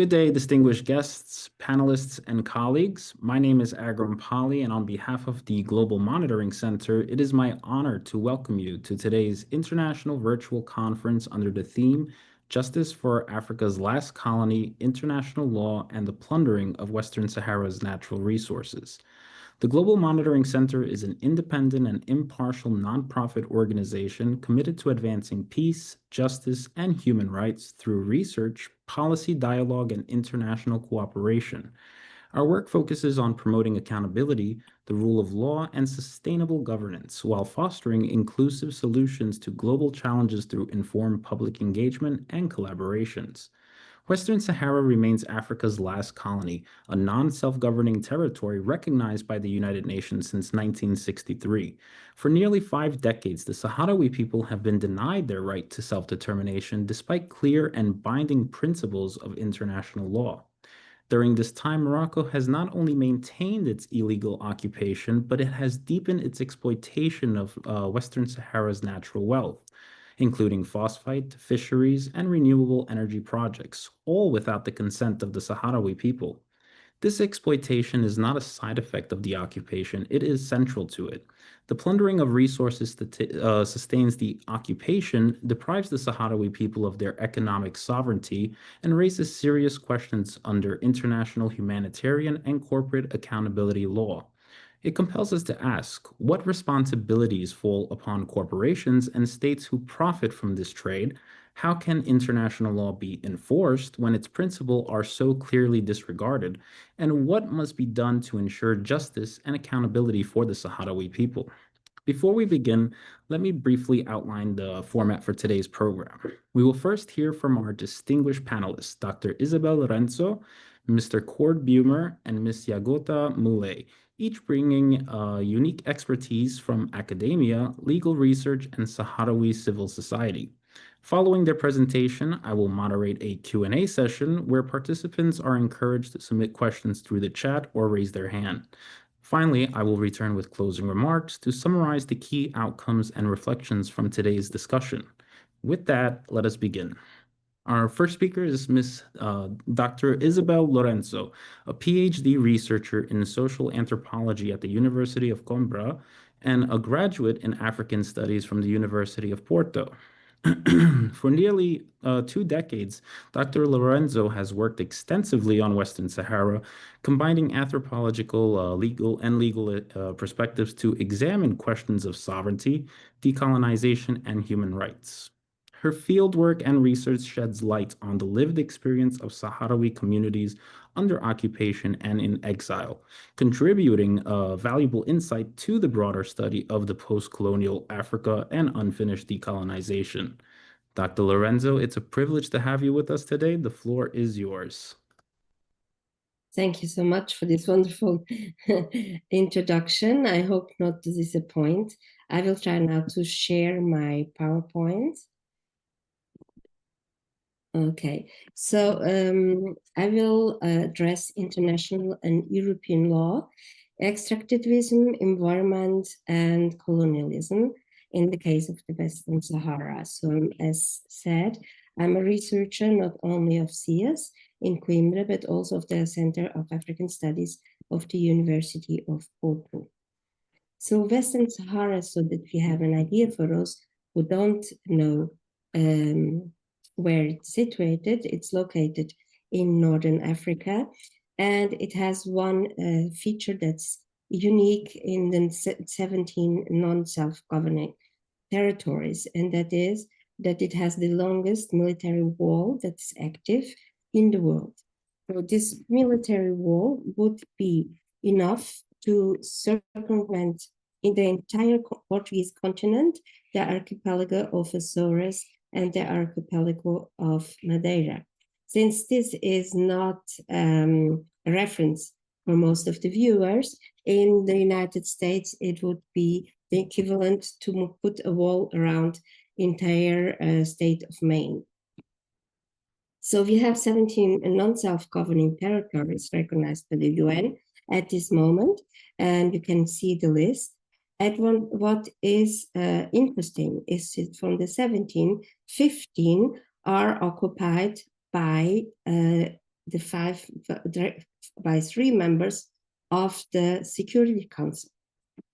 Good day, distinguished guests, panelists, and colleagues. My name is Agram Pali, and on behalf of the Global Monitoring Center, it is my honor to welcome you to today's international virtual conference under the theme Justice for Africa's Last Colony, International Law, and the Plundering of Western Sahara's Natural Resources. The Global Monitoring Center is an independent and impartial nonprofit organization committed to advancing peace, justice, and human rights through research, policy dialogue, and international cooperation. Our work focuses on promoting accountability, the rule of law, and sustainable governance, while fostering inclusive solutions to global challenges through informed public engagement and collaborations. Western Sahara remains Africa's last colony, a non-self-governing territory recognized by the United Nations since 1963. For nearly 5 decades, the Sahrawi people have been denied their right to self-determination despite clear and binding principles of international law. During this time, Morocco has not only maintained its illegal occupation, but it has deepened its exploitation of Western Sahara's natural wealth, including phosphate, fisheries, and renewable energy projects, all without the consent of the Sahrawi people. This exploitation is not a side effect of the occupation, it is central to it. The plundering of resources that sustains the occupation deprives the Sahrawi people of their economic sovereignty and raises serious questions under international humanitarian and corporate accountability law. It compels us to ask, what responsibilities fall upon corporations and states who profit from this trade? How can international law be enforced when its principles are so clearly disregarded? And what must be done to ensure justice and accountability for the Sahrawi people? Before we begin, let me briefly outline the format for today's program. We will first hear from our distinguished panelists, Dr. Isabel Lorenzo, Mr. Cord Bumer, and Ms. Yagota Moulay, each bringing unique expertise from academia, legal research, and Sahrawi civil society. Following their presentation, I will moderate a Q&A session where participants are encouraged to submit questions through the chat or raise their hand. Finally, I will return with closing remarks to summarize the key outcomes and reflections from today's discussion. With that, let us begin. Our first speaker is Dr. Isabel Lorenzo, a PhD researcher in social anthropology at the University of Coimbra and a graduate in African Studies from the University of Porto. For nearly 2 decades, Dr. Lorenzo has worked extensively on Western Sahara, combining anthropological, legal perspectives to examine questions of sovereignty, decolonization, and human rights. Her fieldwork and research sheds light on the lived experience of Sahrawi communities under occupation and in exile, contributing valuable insight to the broader study of the post-colonial Africa and unfinished decolonization. Dr. Lorenzo, it's a privilege to have you with us today. The floor is yours. Thank you so much for this wonderful introduction. I hope not to disappoint. I will try now to share my PowerPoint. Okay, so I will address international and European law, extractivism, environment, and colonialism in the case of the Western Sahara. So as said, I'm a researcher not only of CIAS in Coimbra, but also of the Center of African Studies of the University of Porto. So Western Sahara, so that we have an idea for those who don't know where it's situated. It's located in Northern Africa, and it has one feature that's unique in the 17 non-self-governing territories, and that is that it has the longest military wall that's active in the world. So this military wall would be enough to circumvent in the entire Portuguese continent the archipelago of Azores and the archipelago of Madeira. Since this is not a reference for most of the viewers, in the United States, it would be the equivalent to put a wall around the entire state of Maine. So we have 17 non-self-governing territories recognized by the UN at this moment, and you can see the list. What is interesting is that from the 17, 15 are occupied by by 3 members of the Security Council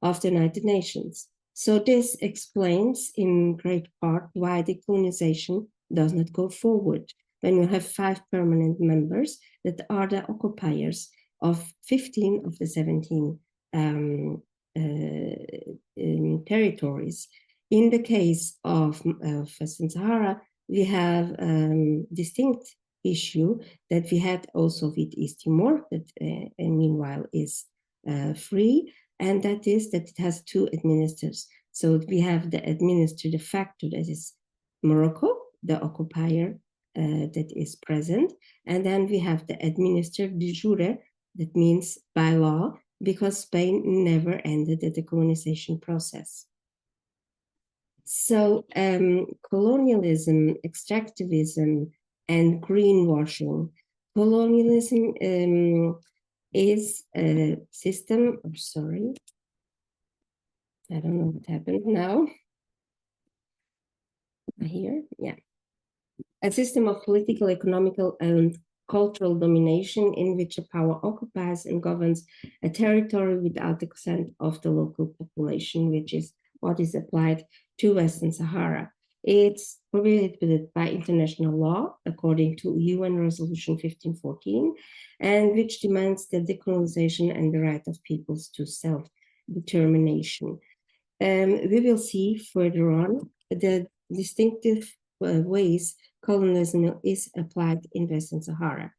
of the United Nations. So this explains in great part why decolonization does not go forward when you have 5 permanent members that are the occupiers of 15 of the 17 territories. In the case of Western Sahara, we have distinct issue that we had also with East Timor, that meanwhile is free, and that is that it has 2 administrators. So we have the administrator de facto, that is Morocco, the occupier that is present, and then we have the administrator de jure, that means by law, because Spain never ended the decolonization process. So colonialism, extractivism, and greenwashing. Colonialism is a system, I'm sorry, I don't know what happened now. Here, yeah. A system of political, economical, and cultural domination in which a power occupies and governs a territory without the consent of the local population, which is what is applied to Western Sahara. It's prohibited by international law, according to UN Resolution 1514, and which demands the decolonization and the right of peoples to self-determination. We will see further on the distinctive ways colonialism is applied in Western Sahara.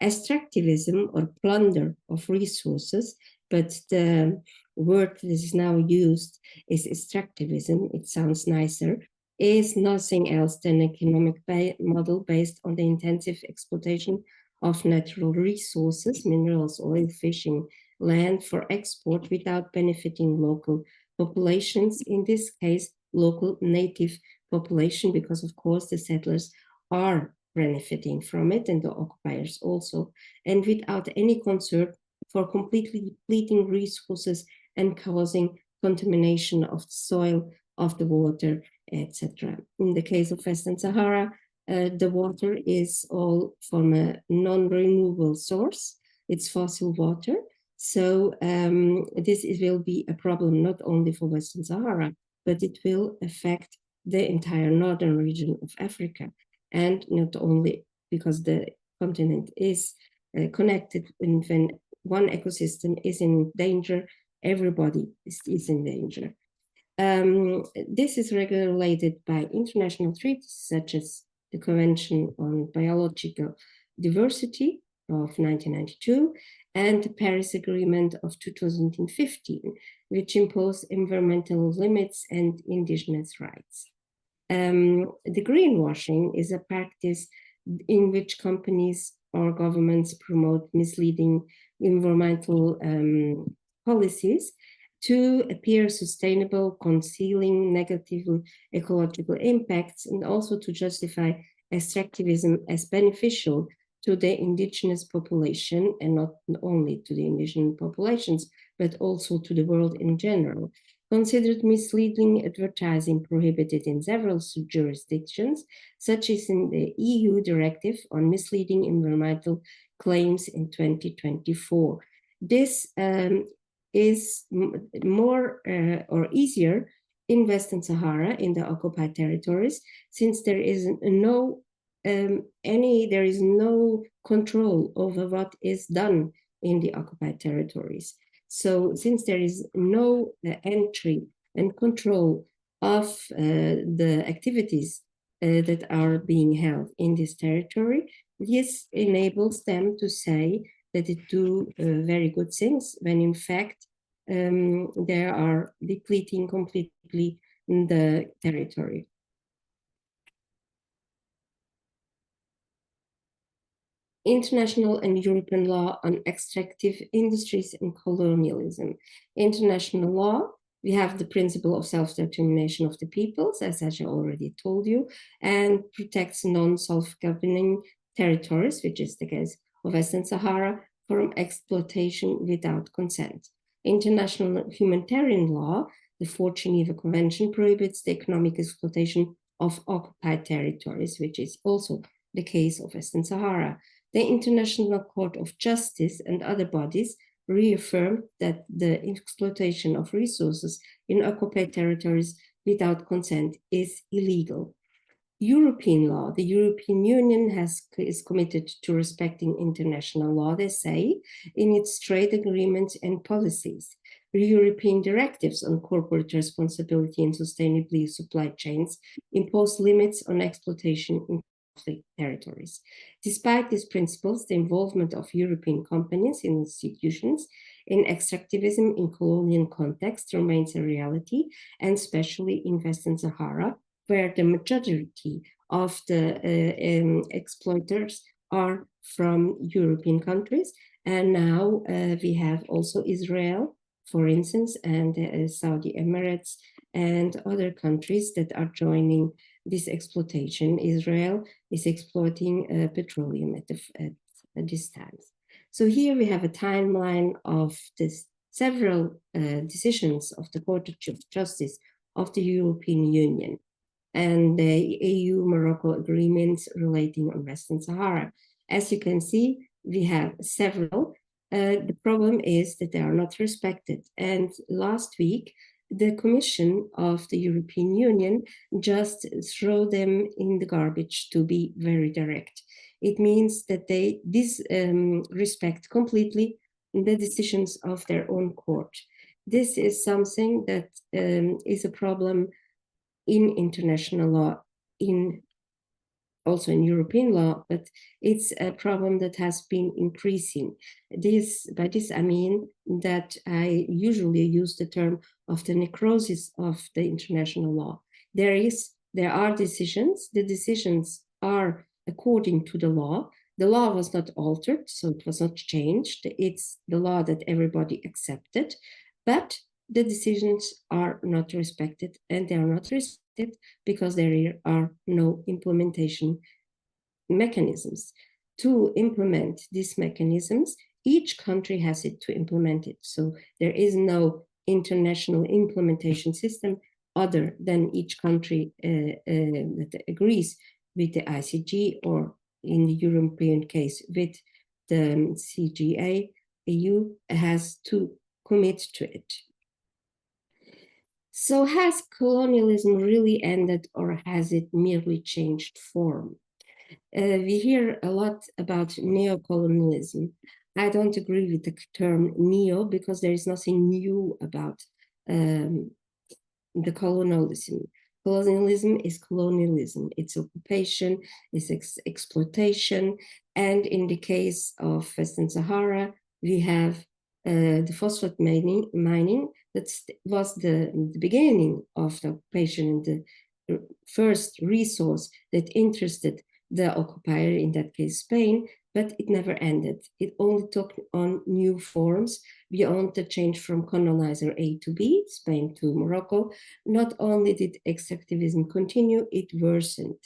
Extractivism or plunder of resources, but the word that is now used is extractivism, it sounds nicer, is nothing else than an economic model based on the intensive exploitation of natural resources, minerals, oil, fishing, land for export without benefiting local populations, in this case, local native population, because of course the settlers are benefiting from it and the occupiers also, and without any concern for completely depleting resources and causing contamination of the soil, of the water, etc. In the case of Western Sahara, the water is all from a non-renewable source. It's fossil water. So this will be a problem not only for Western Sahara, but it will affect the entire northern region of Africa. And not only because the continent is connected, and when one ecosystem is in danger, everybody is in danger. This is regulated by international treaties such as the Convention on Biological Diversity of 1992 and the Paris Agreement of 2015, which impose environmental limits and indigenous rights. The greenwashing is a practice in which companies or governments promote misleading environmental policies to appear sustainable, concealing negative ecological impacts, and also to justify extractivism as beneficial to the indigenous population, and not only to the indigenous populations, but also to the world in general. Considered misleading advertising prohibited in several jurisdictions, such as in the EU Directive on Misleading Environmental Claims in 2024. This is more or easier in Western Sahara, in the occupied territories, since there is no control over what is done in the occupied territories. So since there is no entry and control of the activities that are being held in this territory, this enables them to say that they do very good things, when in fact they are depleting completely the territory. International and European law on extractive industries and colonialism. International law, we have the principle of self-determination of the peoples, as I already told you, and protects non-self-governing territories, which is the case of Western Sahara, from exploitation without consent. International humanitarian law, the Fourth Geneva Convention, prohibits the economic exploitation of occupied territories, which is also the case of Western Sahara. The International Court of Justice and other bodies reaffirmed that the exploitation of resources in occupied territories without consent is illegal. European law, the European Union is committed to respecting international law, they say, in its trade agreements and policies. The European directives on corporate responsibility and sustainable supply chains impose limits on exploitation in conflict territories. Despite these principles, the involvement of European companies and institutions in extractivism in colonial context remains a reality, and especially in Western Sahara, where the majority of the exploiters are from European countries. And now we have also Israel, for instance, and Saudi Emirates and other countries that are joining this exploitation. Israel is exploiting petroleum at this time. So here we have a timeline of this several decisions of the Court of Justice of the European Union and the EU-Morocco agreements relating on Western Sahara. As you can see, we have several. The problem is that they are not respected. And last week, the Commission of the European Union just throw them in the garbage, to be very direct. It means that they disrespect completely the decisions of their own court. This is something that is a problem in international law, also in European law, but it's a problem that has been increasing. By this I mean that I usually use the term of the necrosis of the international law. There are decisions. The decisions are according to the law. The law was not altered, so it was not changed. It's the law that everybody accepted, but the decisions are not respected, and they are not respected because there are no implementation mechanisms. To implement these mechanisms, each country has to implement it. So there is no international implementation system other than each country that agrees with the ICG, or in the European case with the CGA. EU has to commit to it. So has colonialism really ended, or has it merely changed form? We hear a lot about neocolonialism. I don't agree with the term neo because there is nothing new about the colonialism. Colonialism is colonialism. It's occupation, it's exploitation. And in the case of Western Sahara, we have the phosphate mining that was the beginning of the occupation and the first resource that interested the occupier, in that case Spain, but it never ended. It only took on new forms beyond the change from colonizer A to B, Spain to Morocco. Not only did extractivism continue, it worsened.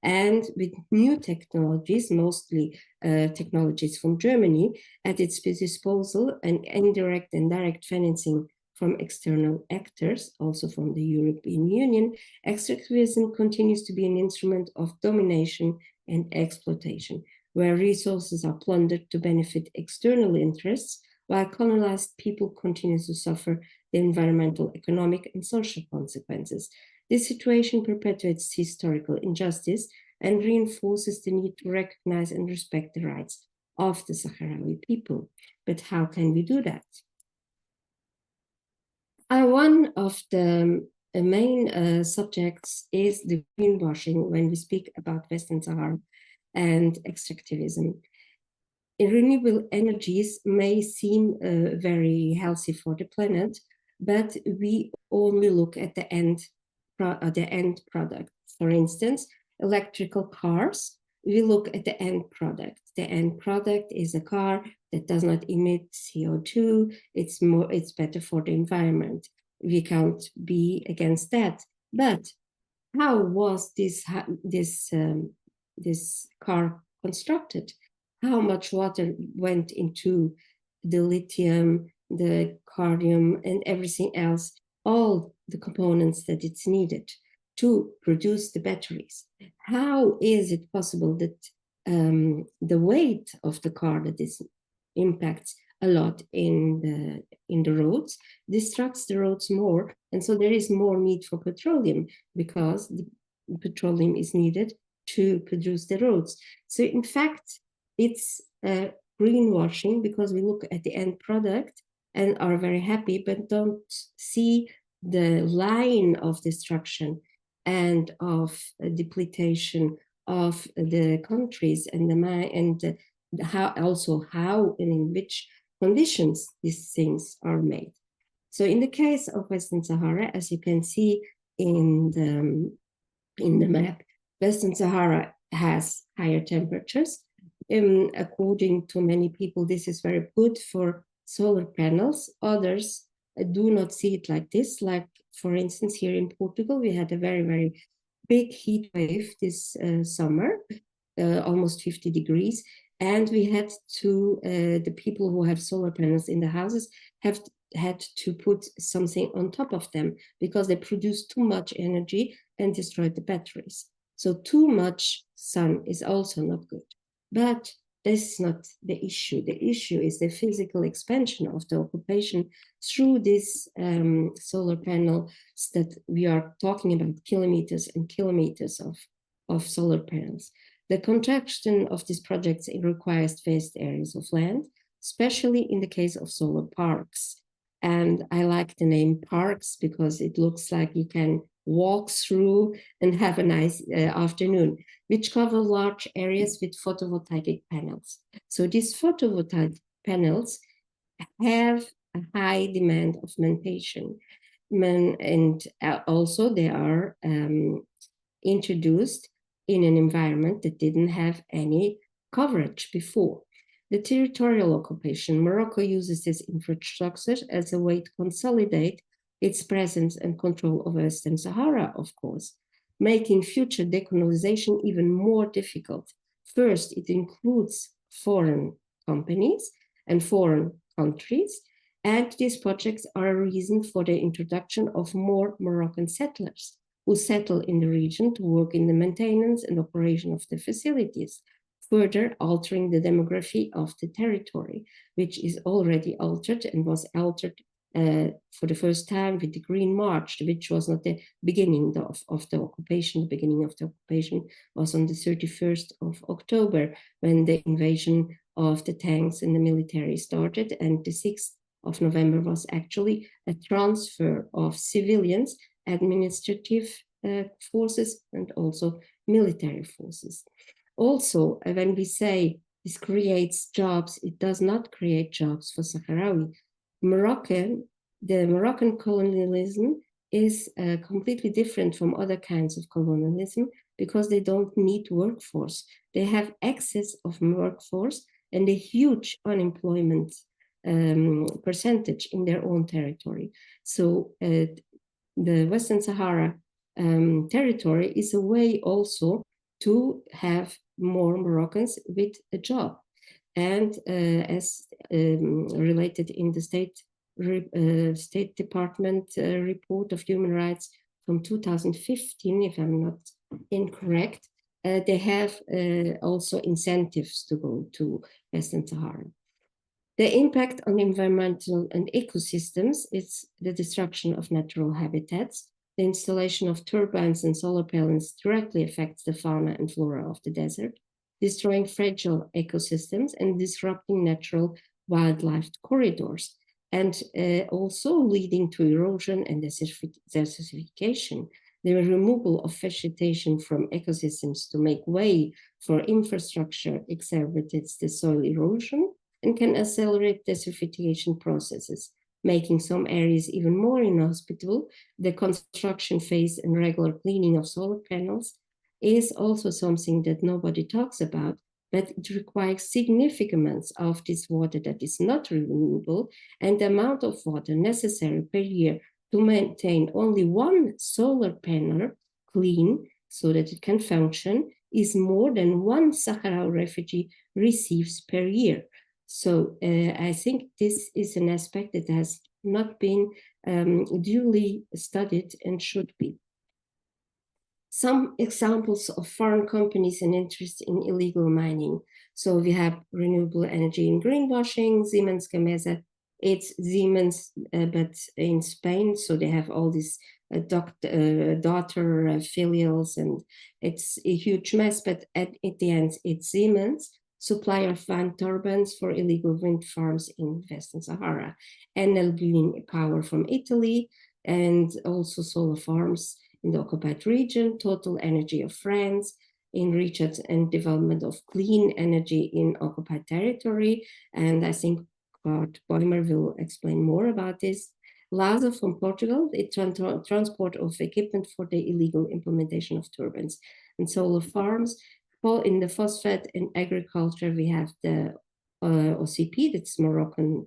And with new technologies, mostly technologies from Germany, at its disposal, and indirect and direct financing from external actors, also from the European Union, extractivism continues to be an instrument of domination and exploitation, where resources are plundered to benefit external interests, while colonized people continue to suffer the environmental, economic, and social consequences. This situation perpetuates historical injustice and reinforces the need to recognize and respect the rights of the Sahrawi people. But how can we do that? One of the main subjects is the greenwashing when we speak about Western Sahara and extractivism. Renewable energies may seem very healthy for the planet, but we only look at the end product. For instance, electrical cars, we look at the end product. The end product is a car that does not emit CO2. It's better for the environment. We can't be against that. But how was this car constructed? How much water went into the lithium, the cadmium, and everything else, all the components that it's needed to produce the batteries? How is it possible that the weight of the car that is impacts a lot in the roads, destructs the roads more, and so there is more need for petroleum because the petroleum is needed to produce the roads. So in fact, it's greenwashing because we look at the end product and are very happy, but don't see the line of destruction and of depletion of the countries and how and in which conditions these things are made. So in the case of Western Sahara, as you can see in the map, Western Sahara has higher temperatures. According to many people, this is very good for solar panels. Others do not see it like this. Like, for instance, here in Portugal, we had a very, very big heat wave this summer, almost 50 degrees. And we had to, the people who have solar panels in the houses have had to put something on top of them because they produce too much energy and destroyed the batteries. So too much sun is also not good. But this is not the issue. The issue is the physical expansion of the occupation through these solar panels that we are talking about, kilometers and kilometers of solar panels. The construction of these projects requires vast areas of land, especially in the case of solar parks. And I like the name parks because it looks like you can walk through and have a nice afternoon, which cover large areas with photovoltaic panels. So these photovoltaic panels have a high demand of maintenance. And also they are introduced in an environment that didn't have any coverage before. The territorial occupation, Morocco uses this infrastructure as a way to consolidate its presence and control of Western Sahara, of course, making future decolonization even more difficult. First, it includes foreign companies and foreign countries, and these projects are a reason for the introduction of more Moroccan settlers who settle in the region to work in the maintenance and operation of the facilities, further altering the demography of the territory, which is already altered and was altered for the first time with the Green March, which was not the beginning of the occupation. The beginning of the occupation was on the 31st of October when the invasion of the tanks and the military started, and the 6th of November was actually a transfer of civilians, administrative forces, and also military forces. Also, when we say this creates jobs, it does not create jobs for Sahrawi. The Moroccan colonialism is completely different from other kinds of colonialism because they don't need workforce. They have excess of workforce and a huge unemployment percentage in their own territory. So the Western Sahara territory is a way also to have more Moroccans with a job. And as related in the State Department report of human rights from 2015, if I'm not incorrect, they have also incentives to go to Western Sahara. The impact on environmental and ecosystems is the destruction of natural habitats. The installation of turbines and solar panels directly affects the fauna and flora of the desert, destroying fragile ecosystems and disrupting natural wildlife corridors, and also leading to erosion and desertification. The removal of vegetation from ecosystems to make way for infrastructure exacerbates the soil erosion and can accelerate desertification processes, making some areas even more inhospitable. The construction phase and regular cleaning of solar panels is also something that nobody talks about, but it requires significant amounts of this water that is not renewable, and the amount of water necessary per year to maintain only one solar panel clean so that it can function is more than one Sahrawi refugee receives per year. So I think this is an aspect that has not been duly studied and should be. Some examples of foreign companies and interest in illegal mining. So we have renewable energy and greenwashing, Siemens Gamesa. It's Siemens, but in Spain. So they have all these daughter filials, and it's a huge mess. But at the end, it's Siemens, supplier of wind turbines for illegal wind farms in Western Sahara. Enel Green Power from Italy, and also solar farms in the occupied region, Total Energy of France, in research and development of clean energy in occupied territory. And I think Bart Boimer will explain more about this. LASA from Portugal, the transport of equipment for the illegal implementation of turbines and solar farms. In the phosphate and agriculture, we have the OCP, that's Moroccan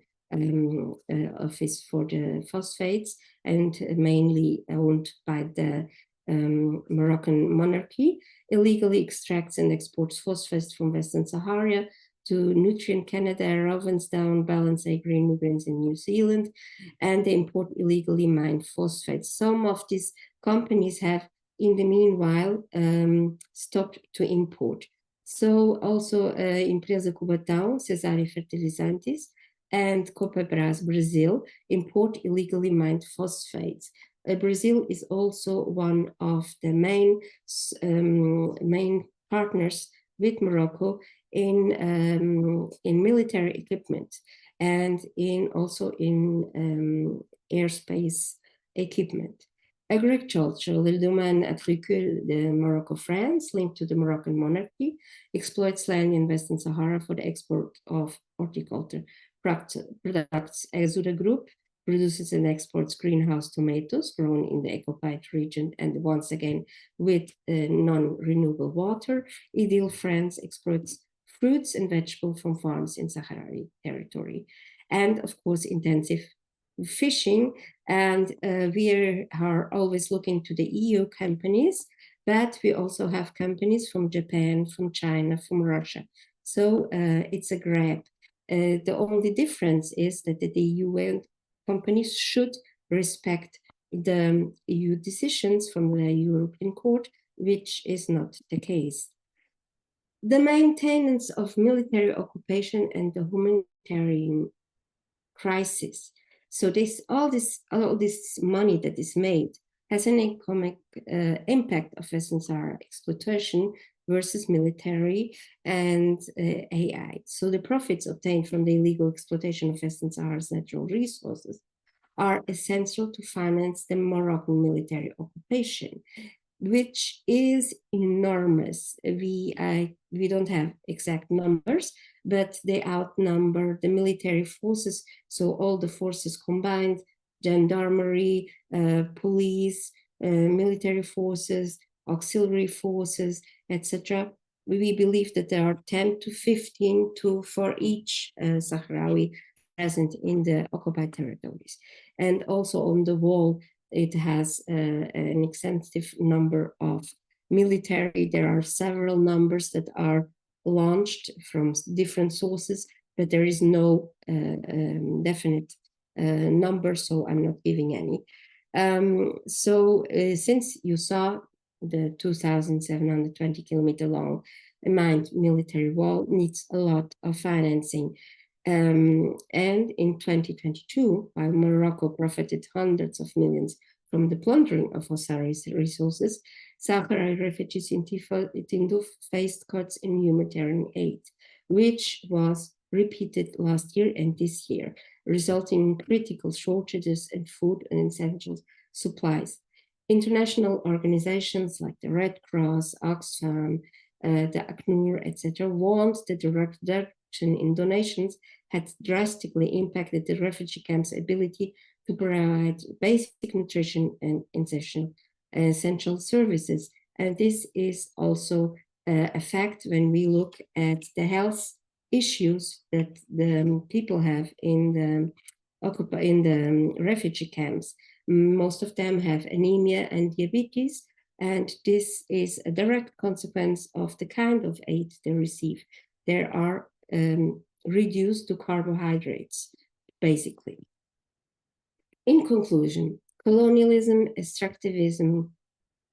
office for the phosphates, and mainly owned by the Moroccan monarchy, illegally extracts and exports phosphates from Western Sahara to Nutrien Canada, Ravensdown, Balancea Green Nubians in New Zealand, and they import illegally mined phosphates. Some of these companies have, in the meanwhile, stopped to import. So also Empresa Cubatão, Cesário Fertilizantes, and Copebras Brazil import illegally mined phosphates. Brazil is also one of the main partners with Morocco in military equipment and also in airspace equipment. Agriculture, le domaine agricole de Morocco, France, linked to the Moroccan monarchy, exploits land in Western Sahara for the export of horticulture products. Azura Group produces and exports greenhouse tomatoes grown in the occupied region and once again with non-renewable water. Ideal France exports fruits and vegetables from farms in Sahrawi territory. And of course, intensive fishing. And we are always looking to the EU companies, but we also have companies from Japan, from China, from Russia. So it's a grab. The only difference is that the UN companies should respect the EU decisions from the European Court, which is not the case. The maintenance of military occupation and the humanitarian crisis. So all this money that is made has an economic impact of Western Sahara exploitation versus military and AI. So the profits obtained from the illegal exploitation of Western Sahara's natural resources are essential to finance the Moroccan military occupation, which is enormous. We don't have exact numbers, but they outnumber the military forces. So all the forces combined, gendarmerie, police, military forces, auxiliary forces, etc. We believe that there are 10 to 15 for each Sahrawi present in the occupied territories. And also on the wall, it has an extensive number of military. There are several numbers that are launched from different sources, but there is no definite number, so I'm not giving any. Since you saw the 2,720 kilometer long mined military wall needs a lot of financing. And in 2022, while Morocco profited hundreds of millions from the plundering of Sahrawi's resources, Sahrawi refugees in Tindouf faced cuts in humanitarian aid, which was repeated last year and this year, resulting in critical shortages in food and essential supplies. International organizations like the Red Cross, Oxfam, the ACNUR, etc., warned that the reduction in donations had drastically impacted the refugee camp's ability to provide basic nutrition and essential services. And this is also a fact when we look at the health issues that the people have in the refugee camps. Most of them have anemia and diabetes, and this is a direct consequence of the kind of aid they receive. They are reduced to carbohydrates, basically. In conclusion, colonialism, extractivism,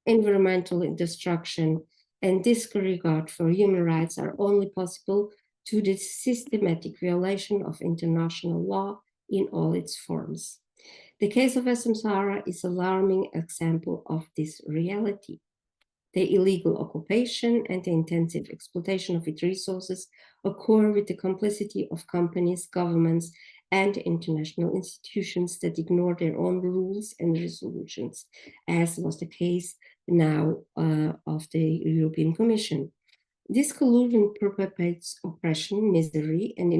environmental destruction, and disregard for human rights are only possible to the systematic violation of international law in all its forms. The case of Western Sahara is an alarming example of this reality. The illegal occupation and the intensive exploitation of its resources occur with the complicity of companies, governments, and international institutions that ignore their own rules and resolutions, as was the case now of the European Commission. This collusion perpetuates oppression, misery, and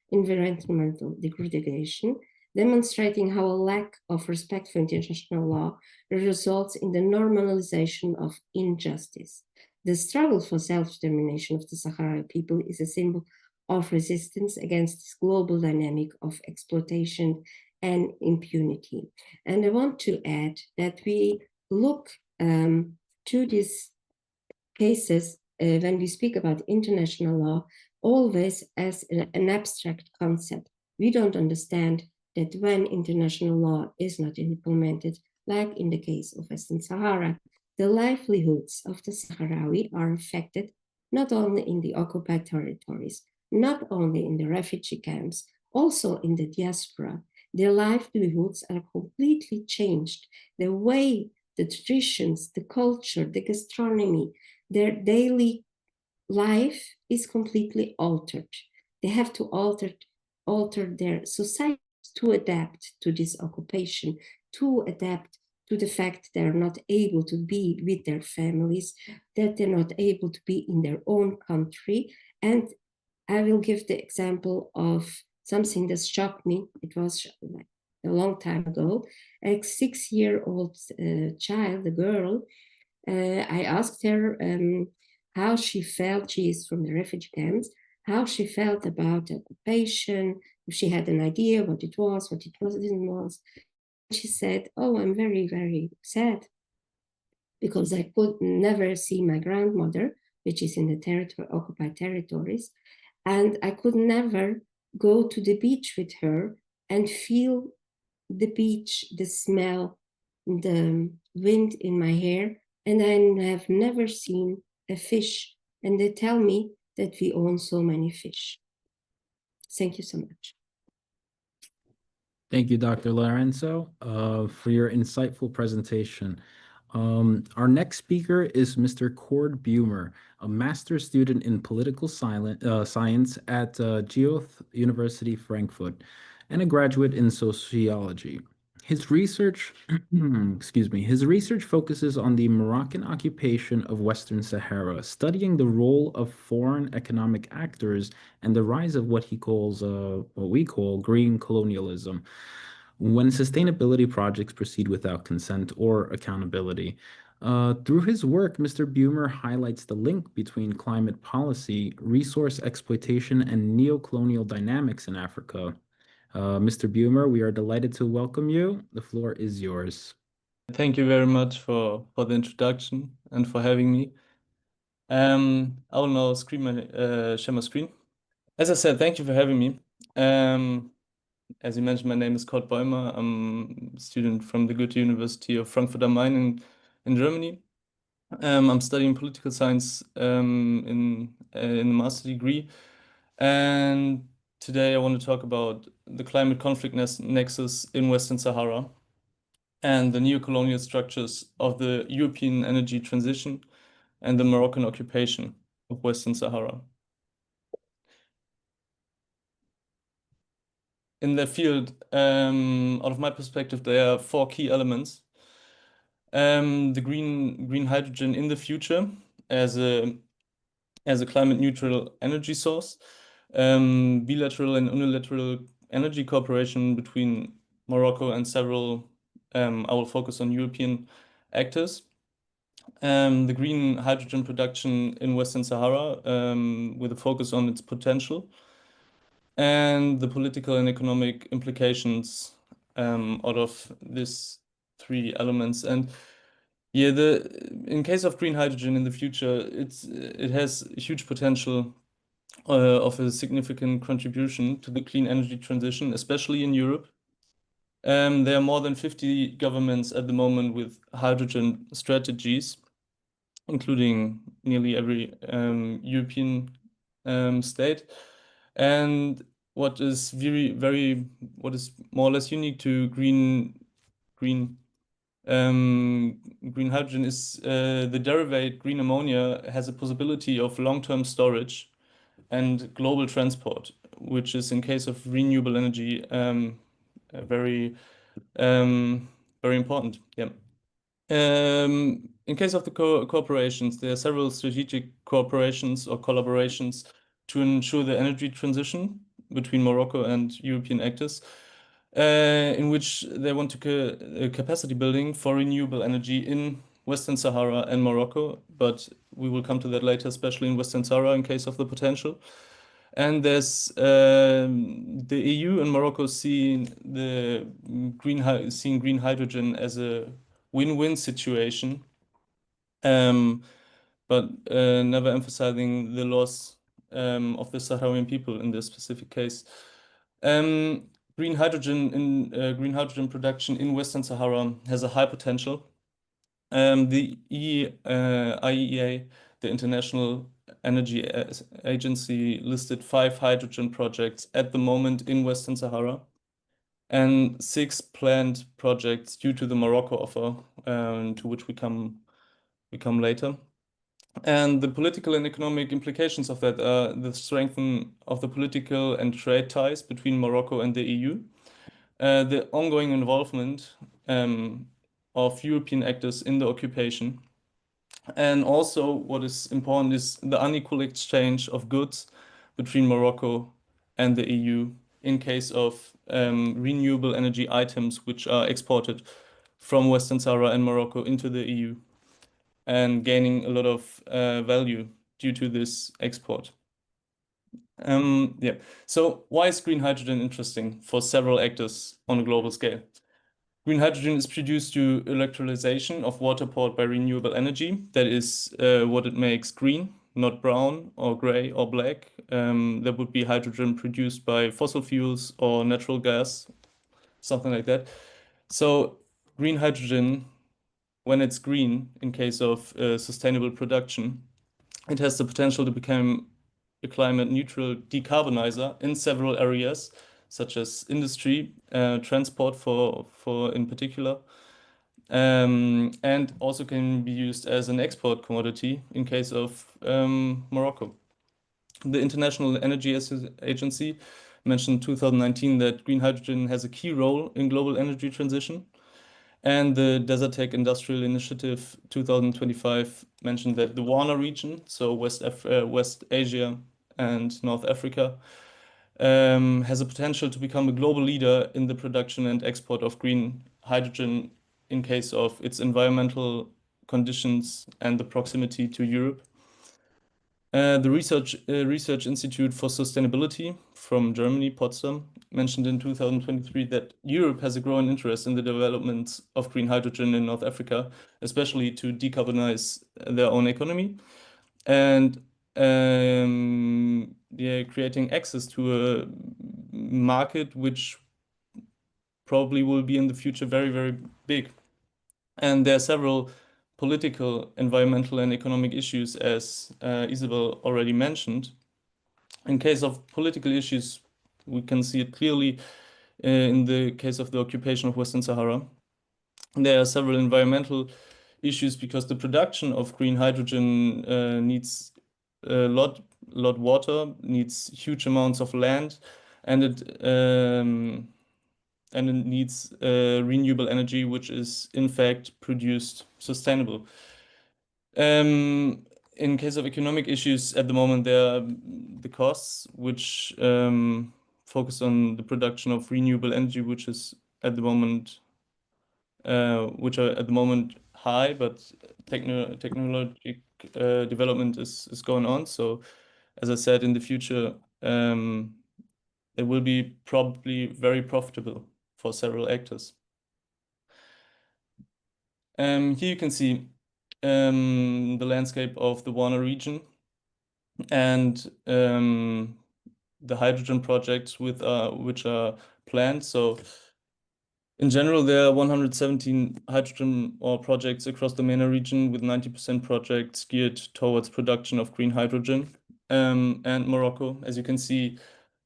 environmental degradation, demonstrating how a lack of respect for international law results in the normalization of injustice. The struggle for self-determination of the Sahrawi people is a symbol of resistance against this global dynamic of exploitation and impunity. And I want to add that we look to these cases when we speak about international law always as an abstract concept. We don't understand that when international law is not implemented, like in the case of Western Sahara, the livelihoods of the Sahrawi are affected not only in the occupied territories, not only in the refugee camps, also in the diaspora. Their livelihoods are completely changed. The way, the traditions, the culture, the gastronomy, their daily life is completely altered. They have to alter their society to adapt to this occupation, to adapt to the fact they're not able to be with their families, that they're not able to be in their own country. And I will give the example of something that shocked me. It was like a long time ago. A 6-year-old child, a girl, I asked her how she felt. She is from the refugee camps, how she felt about the occupation, if she had an idea what it was, what it wasn't. She said, "Oh, I'm very, very sad because I could never see my grandmother, which is in the occupied territories, and I could never go to the beach with her and feel the beach, the smell, the wind in my hair, and I have never seen a fish. And they tell me that we own so many fish." Thank you so much. Thank you, Dr. Lorenzo, for your insightful presentation. Our next speaker is Mr. Cord Bumer, a master's student in political science at Goethe University Frankfurt and a graduate in sociology. His research, his research focuses on the Moroccan occupation of Western Sahara, studying the role of foreign economic actors and the rise of what we call green colonialism, when sustainability projects proceed without consent or accountability. Through his work, Mr. Bumer highlights the link between climate policy, resource exploitation, and neo-colonial dynamics in Africa. Mr. Bumer, we are delighted to welcome you. The floor is yours. Thank you very much for the introduction and for having me. I will now share my screen. As I said, thank you for having me. As you mentioned, my name is Kurt Bäumer. I'm a student from the Goethe University of Frankfurt am Main in Germany. I'm studying political science in a master degree. And today I want to talk about the climate conflict nexus in Western Sahara and the neo-colonial structures of the European energy transition and the Moroccan occupation of Western Sahara. In the field, out of my perspective, there are 4 key elements. The green hydrogen in the future as a climate neutral energy source, bilateral and unilateral energy cooperation between Morocco and several, I will focus on European actors. The green hydrogen production in Western Sahara, with a focus on its potential, and the political and economic implications out of these 3 elements. And yeah, in case of green hydrogen in the future, it has huge potential of a significant contribution to the clean energy transition, especially in Europe. There are more than 50 governments at the moment with hydrogen strategies, including nearly every European state. And what is what is more or less unique to green hydrogen is the derivate green ammonia has a possibility of long-term storage and global transport, which is in case of renewable energy very very important. Yeah. In case of the cooperations, there are several strategic cooperations or collaborations to ensure the energy transition between Morocco and European actors, in which they want to capacity building for renewable energy in Western Sahara and Morocco, but we will come to that later, especially in Western Sahara in case of the potential. And there's the EU and Morocco seeing green hydrogen as a win-win situation, but never emphasizing the loss of the Sahrawi people in this specific case. Green hydrogen production in Western Sahara has a high potential. The IEA, the International Energy Agency, listed 5 hydrogen projects at the moment in Western Sahara and 6 planned projects due to the Morocco offer, to which we come later. And the political and economic implications of that are the strengthening of the political and trade ties between Morocco and the EU, the ongoing involvement of European actors in the occupation, and also what is important is the unequal exchange of goods between Morocco and the EU in case of renewable energy items which are exported from Western Sahara and Morocco into the EU and gaining a lot of value due to this export. Yeah. So why is green hydrogen interesting for several actors on a global scale? Green hydrogen is produced through electrolyzation of water powered by renewable energy. That is what it makes green, not brown or gray or black. That would be hydrogen produced by fossil fuels or natural gas, something like that. So green hydrogen, when it's green, in case of sustainable production, it has the potential to become a climate neutral decarbonizer in several areas, such as industry, transport for in particular, and also can be used as an export commodity in case of Morocco. The International Energy Agency mentioned in 2019 that green hydrogen has a key role in global energy transition. And the Desertec Industrial Initiative 2025 mentioned that the WANA region, so West Asia and North Africa, has a potential to become a global leader in the production and export of green hydrogen in case of its environmental conditions and the proximity to Europe. The Research Institute for Sustainability from Germany, Potsdam, mentioned in 2023 that Europe has a growing interest in the development of green hydrogen in North Africa, especially to decarbonize their own economy and creating access to a market which probably will be in the future very, very big. And there are several political, environmental, and economic issues, as Isabel already mentioned. In case of political issues, we can see it clearly in the case of the occupation of Western Sahara. There are several environmental issues because the production of green hydrogen needs a lot water, needs huge amounts of land, and it needs renewable energy, which is in fact produced sustainable. In case of economic issues, at the moment, there are the costs, which focus on the production of renewable energy, which are at the moment high, but technological development is going on. So, as I said, in the future, it will be probably very profitable for several actors. Here you can see the landscape of the WANA region and the hydrogen projects which are planned. So In general, there are 117 hydrogen ore projects across the MENA region, with 90% projects geared towards production of green hydrogen. And Morocco, as you can see,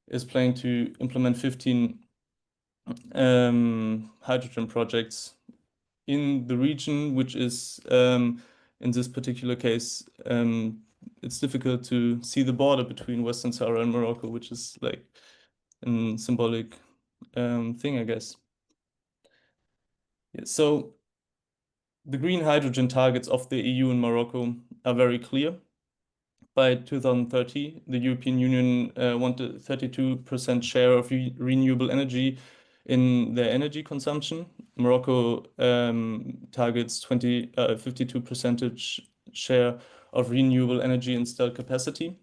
is planning to implement 15 hydrogen projects in the region, which is, in this particular case, it's difficult to see the border between Western Sahara and Morocco, which is like a symbolic thing, I guess. Yeah, so the green hydrogen targets of the EU and Morocco are very clear. By 2030, the European Union want a 32% share of renewable energy in their energy consumption. Morocco targets 52% share of renewable energy installed capacity.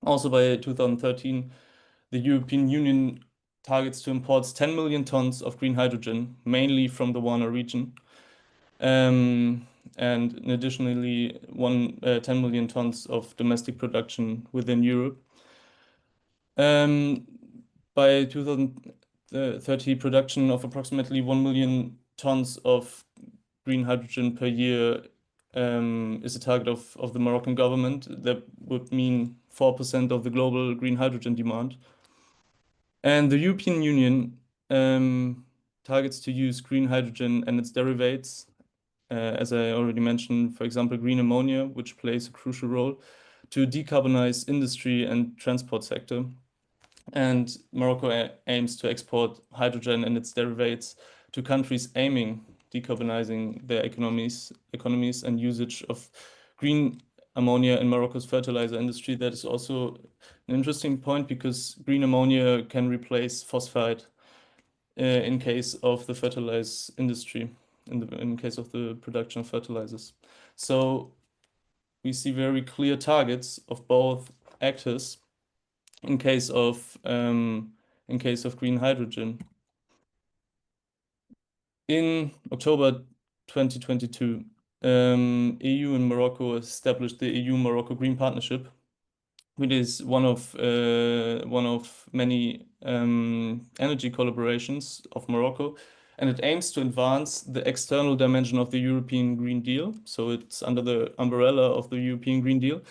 Also by 2013, the European Union targets to import 10 million tons of green hydrogen, mainly from the Warner region. And additionally, 10 million tons of domestic production within Europe. By 2030, production of approximately 1 million tons of green hydrogen per year is a target of the Moroccan government. That would mean 4% of the global green hydrogen demand. And the European Union targets to use green hydrogen and its derivatives, as I already mentioned, for example, green ammonia, which plays a crucial role to decarbonize industry and transport sector. And Morocco aims to export hydrogen and its derivatives to countries aiming decarbonizing their economies and usage of green ammonia in Morocco's fertilizer industry. That is also an interesting point, because green ammonia can replace phosphate in case of the fertilizer industry, in case of the production of fertilizers. So we see very clear targets of both actors in case of green hydrogen. In October 2022, EU and Morocco established the EU-Morocco Green Partnership, which is one of many energy collaborations of Morocco, and it aims to advance the external dimension of the European Green Deal. So it's under the umbrella of the European Green Deal.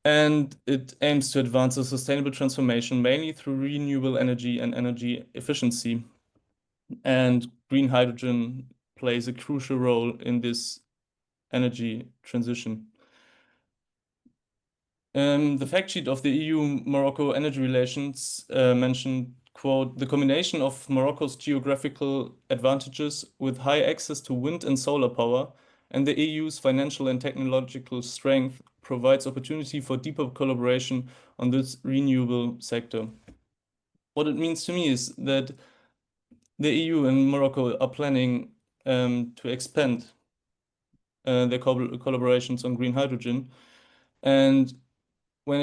And it aims to advance a sustainable transformation, mainly through renewable energy and energy efficiency. And green hydrogen plays a crucial role in this energy transition. The fact sheet of the EU-Morocco energy relations mentioned, quote, "The combination of Morocco's geographical advantages with high access to wind and solar power and the EU's financial and technological strength provides opportunity for deeper collaboration on this renewable sector." What it means to me is that the EU and Morocco are planning to expand their collaborations on green hydrogen. And when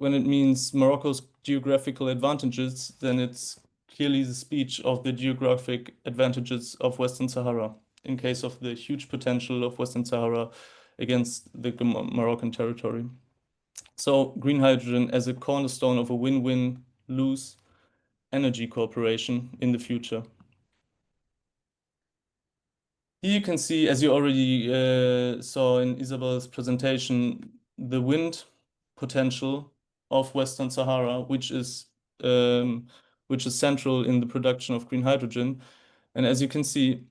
it means Morocco's geographical advantages, then it's clearly the speech of the geographic advantages of Western Sahara, in case of the huge potential of Western Sahara against the Moroccan territory. So green hydrogen as a cornerstone of a win-win-lose energy cooperation in the future. Here you can see, as you already saw in Isabel's presentation, the wind potential of Western Sahara, which is central in the production of green hydrogen. And as you can see,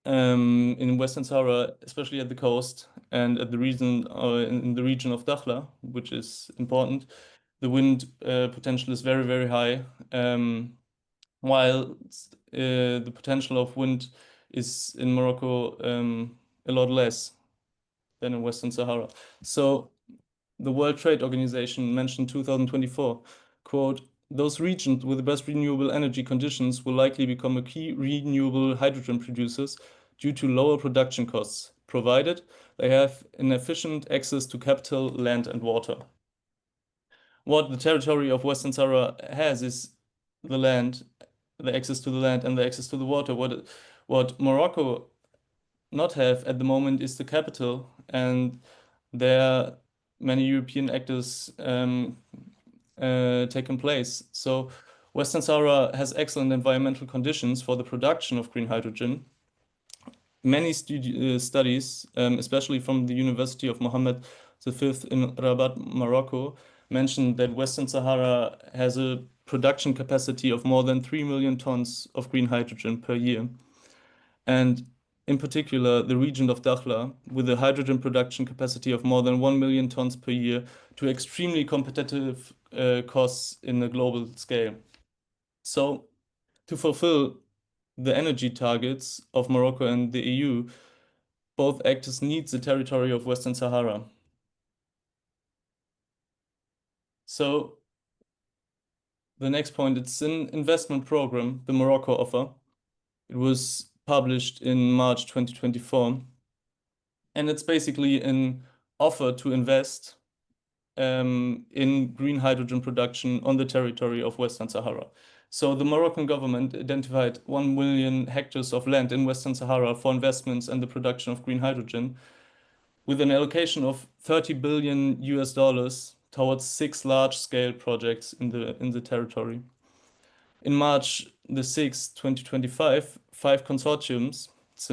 in Western Sahara, especially at the coast and at the region in the region of Dakhla, which is important, the wind potential is very, very high, while the potential of wind is in Morocco a lot less than in Western Sahara. So the World Trade Organization mentioned 2024, quote, "Those regions with the best renewable energy conditions will likely become a key renewable hydrogen producers due to lower production costs, provided they have an efficient access to capital, land, and water." What the territory of Western Sahara has is the land, the access to the land, and the access to the water. What Morocco not have at the moment is the capital, and there many European actors taken place. So Western Sahara has excellent environmental conditions for the production of green hydrogen. Many studies, especially from the University of Mohammed V in Rabat, Morocco, mention that Western Sahara has a production capacity of more than 3 million tons of green hydrogen per year. And in particular, the region of Dakhla, with a hydrogen production capacity of more than 1 million tons per year to extremely competitive costs in a global scale. So, to fulfill the energy targets of Morocco and the EU, both actors need the territory of Western Sahara. So, the next point, it's an investment program the Morocco offer. It was published in March 2024. And it's basically an offer to invest in green hydrogen production on the territory of Western Sahara. So the Moroccan government identified 1 million hectares of land in Western Sahara for investments and the production of green hydrogen, with an allocation of 30 billion US dollars towards 6 large-scale projects in the territory. In March the 6th, 2025, 5 consortiums, it's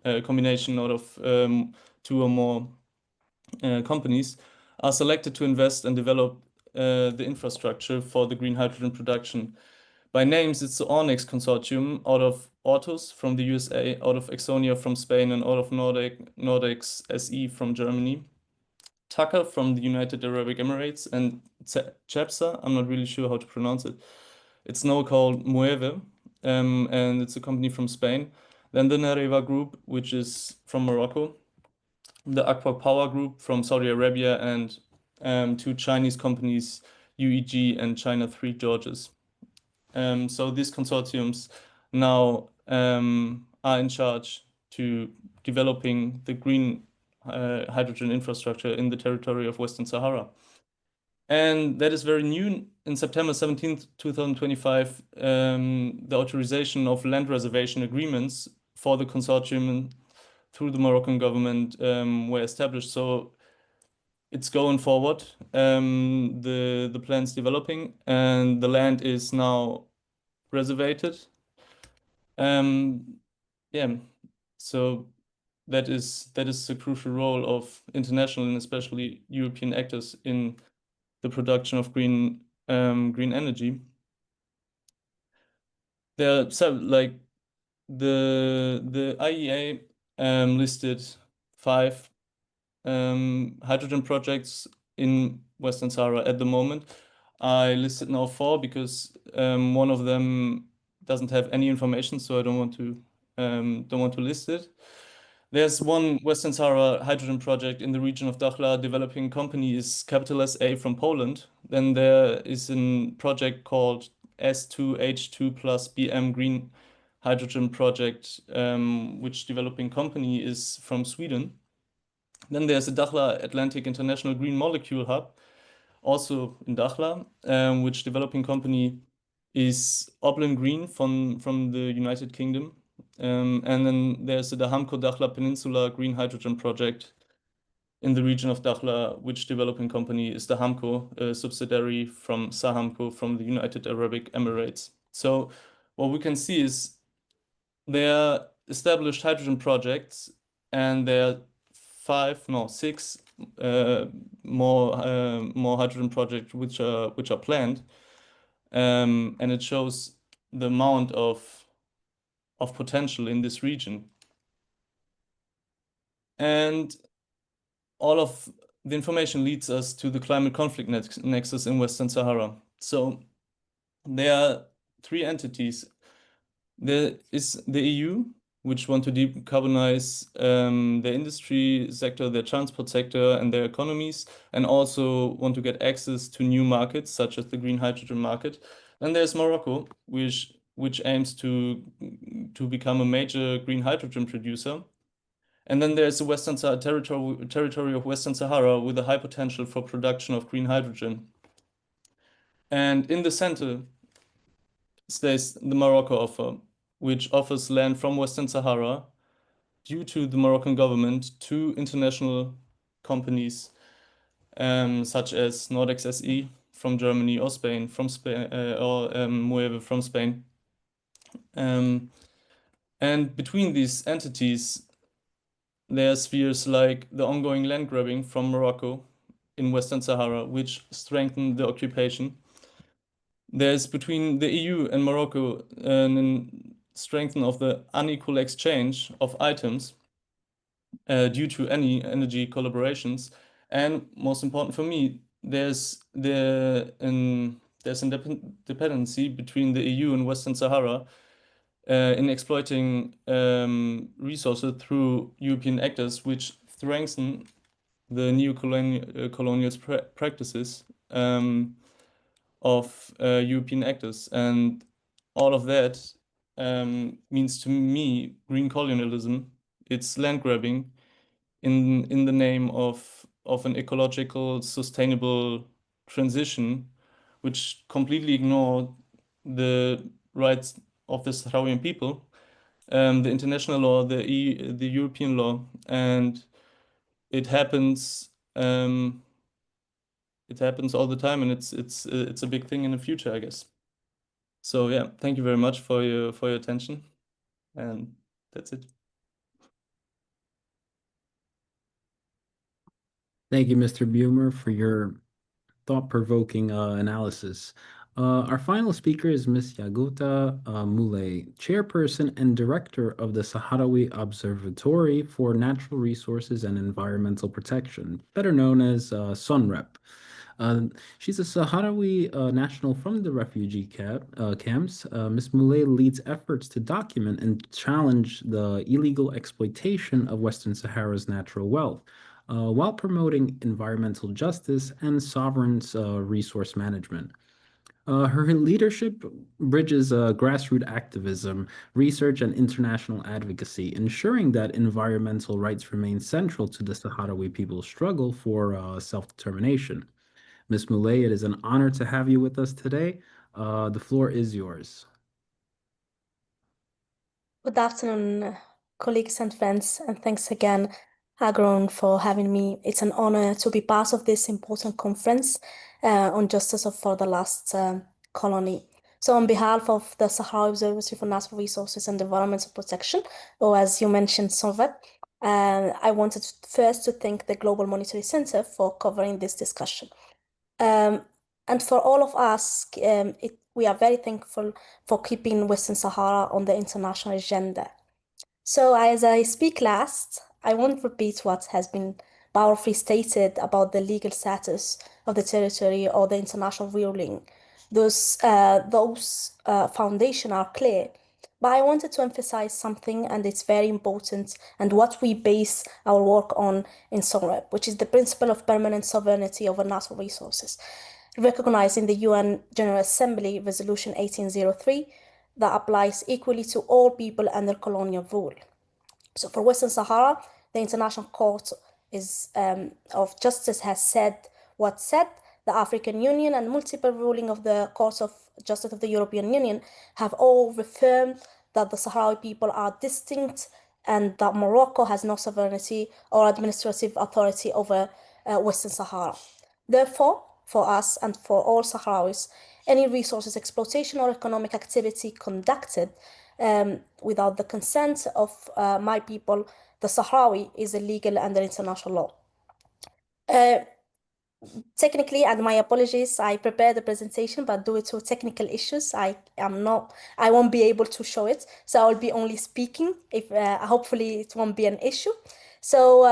a combination out of 2 or more companies, are selected to invest and develop the infrastructure for the green hydrogen production. By names, it's the Ornex consortium out of Ortus from the USA, out of Exonia from Spain, and out of Nordex SE from Germany. Tucker from the United Arab Emirates, and CEPSA, I'm not really sure how to pronounce it. It's now called Mueve, and it's a company from Spain. Then the Nareva Group, which is from Morocco, the Aqua Power Group from Saudi Arabia, and 2 Chinese companies, UEG and China 3 Georges. So these consortiums now are in charge to developing the green hydrogen infrastructure in the territory of Western Sahara. And that is very new. In September 17th, 2025, the authorization of land reservation agreements for the consortium through the Moroccan government were established. So it's going forward. The plan's developing, and the land is now reservated. Yeah, so that is the crucial role of international and especially European actors in the production of green energy. There are like the IEA listed 5 hydrogen projects in Western Sahara at the moment. I listed now 4 because one of them doesn't have any information, so I don't want to list it. There's one Western Sahara hydrogen project in the region of Dakhla. Developing company is capital SA from Poland. Then there is a project called S2H2 plus BM Green Hydrogen Project, which developing company is from Sweden. Then there's a Dakhla Atlantic International Green Molecule Hub, also in Dakhla, which developing company is Oblin Green from the United Kingdom. And then there's the Dahamco Dakhla Peninsula Green Hydrogen Project in the region of Dakhla, which developing company is Dahamco, a subsidiary from Sahamco from the United Arab Emirates. So what we can see is there are established hydrogen projects, and there are 6 more hydrogen projects which are planned, and it shows the amount of potential in this region. And all of the information leads us to the climate conflict nexus in Western Sahara. So there are 3 entities. There is the EU, which want to decarbonize their industry sector, their transport sector, and their economies, and also want to get access to new markets, such as the green hydrogen market. Then there's Morocco, which aims to become a major green hydrogen producer. And then there's the Western territory of Western Sahara with a high potential for production of green hydrogen. And in the center stays the Morocco offer, which offers land from Western Sahara due to the Moroccan government to international companies such as Nordex SE from Germany or Spain, from Spain or Mueve from Spain. And between these entities, there are spheres like the ongoing land grabbing from Morocco in Western Sahara, which strengthen the occupation. There's between the EU and Morocco an strengthening of the unequal exchange of items due to any energy collaborations. And most important for me, there's a dependency between the EU and Western Sahara in exploiting resources through European actors, which strengthen the colonial practices of European actors. And all of that means to me green colonialism. It's land grabbing in the name of an ecological, sustainable transition, which completely ignore the rights of the Sahrawi people, the international law, the European law, and it happens. It happens all the time, and it's a big thing in the future, I guess. So yeah, thank you very much for your attention, and that's it. Thank you, Mr. Bumer, for your thought-provoking analysis. Our final speaker is Ms. Yaguta Moulay, chairperson and director of the Sahrawi Observatory for Natural Resources and Environmental Protection, better known as SUNREP. She's a Sahrawi national from the refugee camps. Ms. Moulay leads efforts to document and challenge the illegal exploitation of Western Sahara's natural wealth, while promoting environmental justice and sovereign resource management. Her leadership bridges grassroots activism, research, and international advocacy, ensuring that environmental rights remain central to the Sahrawi people's struggle for self-determination. Ms. Moulay, it is an honor to have you with us today. The floor is yours. Good afternoon, colleagues and friends, and thanks again, Agron, for having me. It's an honor to be part of this important conference on justice for the last colony. So on behalf of the Sahrawi Observatory for Natural Resources and Environmental Protection, or as you mentioned, SONVEP, I wanted first to thank the Global Monetary Center for covering this discussion. And for all of us, we are very thankful for keeping Western Sahara on the international agenda. So as I speak last, I won't repeat what has been powerfully stated about the legal status of the territory or the international ruling. Those foundations are clear. But I wanted to emphasize something, and it's very important, and what we base our work on in SONREP, which is the principle of permanent sovereignty over natural resources, recognized in the UN General Assembly Resolution 1803 that applies equally to all people under colonial rule. So for Western Sahara, the International Court of Justice has said what said. The African Union and multiple rulings of the Court of Justice of the European Union have all reaffirmed that the Sahrawi people are distinct and that Morocco has no sovereignty or administrative authority over Western Sahara. Therefore, for us and for all Sahrawis, any resources exploitation or economic activity conducted without the consent of my people, the Sahrawi, is illegal under international law. Technically, and my apologies, I prepared the presentation, but due to technical issues, I won't be able to show it. So I'll be only speaking. If hopefully it won't be an issue. So,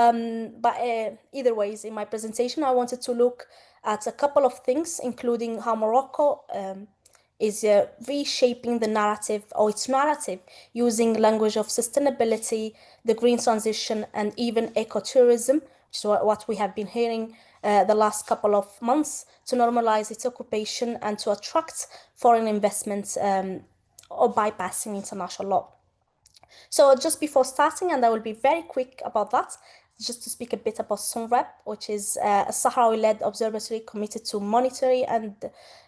either ways, in my presentation, I wanted to look at a couple of things, including how Morocco is reshaping the narrative or its narrative using language of sustainability, the green transition, and even ecotourism, which is what we have been hearing the last couple of months, to normalize its occupation and to attract foreign investments or bypassing international law. So just before starting, and I will be very quick about that, just to speak a bit about SONREP, which is a Sahrawi-led observatory committed to monitoring and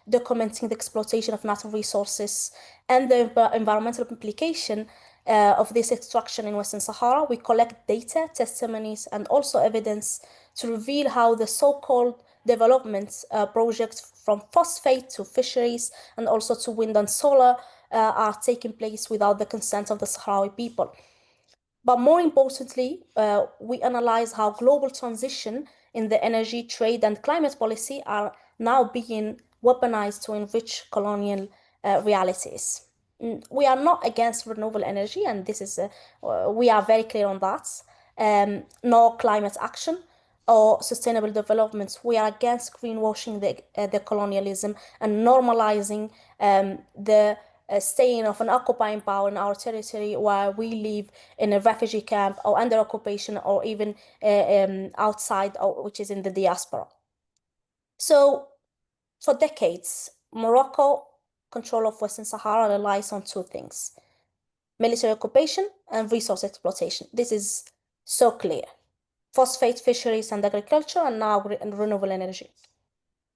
documenting the exploitation of natural resources and the environmental implication of this extraction in Western Sahara. We collect data, testimonies, and also evidence to reveal how the so-called development projects from phosphate to fisheries and also to wind and solar are taking place without the consent of the Sahrawi people. But more importantly, we analyze how global transition in the energy, trade, and climate policy are now being weaponized to enrich colonial realities. We are not against renewable energy, and this is we are very clear on that. No climate action or sustainable developments. We are against greenwashing the colonialism and normalizing the staying of an occupying power in our territory while we live in a refugee camp or under occupation or even outside, which is in the diaspora. So for decades, Morocco control of Western Sahara relies on two things: military occupation and resource exploitation. This is so clear. Phosphate, fisheries, and agriculture, and now renewable energy.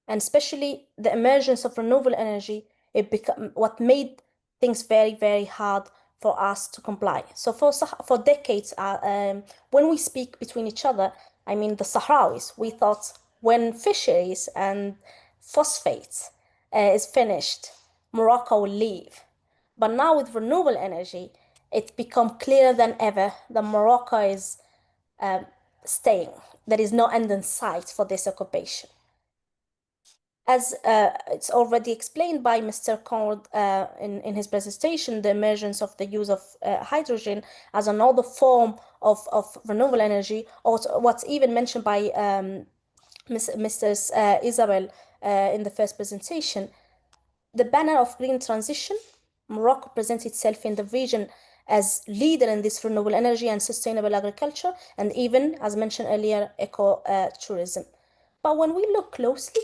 And especially the emergence of renewable energy, it became what made things very, very hard for us to comply. So for decades, when we speak between each other, I mean the Sahrawis, we thought when fisheries and phosphates is finished, Morocco will leave. But now with renewable energy, it's become clearer than ever that Morocco is staying. There is no end in sight for this occupation. As it's already explained by Mr. Conrad in his presentation, the emergence of the use of hydrogen as another form of renewable energy, or what's even mentioned by Mrs. Isabel in the first presentation, the banner of green transition, Morocco presents itself in the region as leader in this renewable energy and sustainable agriculture, and even, as mentioned earlier, eco-tourism. But when we look closely,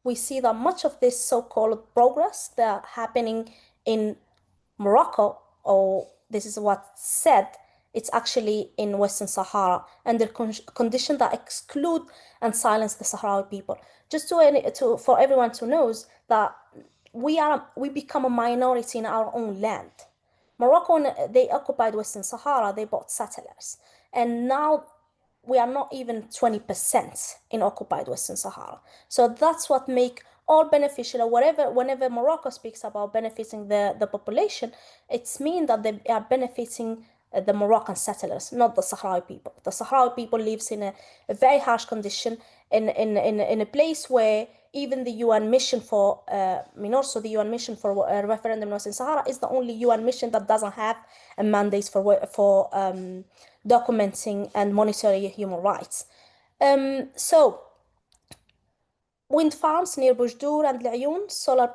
we see that much of this so-called progress that happening in Morocco, or this is what's said, it's actually in Western Sahara under conditions that exclude and silence the Sahrawi people. Just for everyone to know that we become a minority in our own land. Morocco, they occupied Western Sahara, they bought settlers, and now we are not even 20% in occupied Western Sahara. So that's what make all beneficial, or whenever Morocco speaks about benefiting the population, it's mean that they are benefiting the Moroccan settlers, not the Sahrawi people. The Sahrawi people lives in a very harsh condition in a place where even the UN mission for MINURSO, the UN mission for referendum in Western Sahara, is the only UN mission that doesn't have a mandate for documenting and monitoring human rights. So wind farms near Bujdur and Al-Ayoun, solar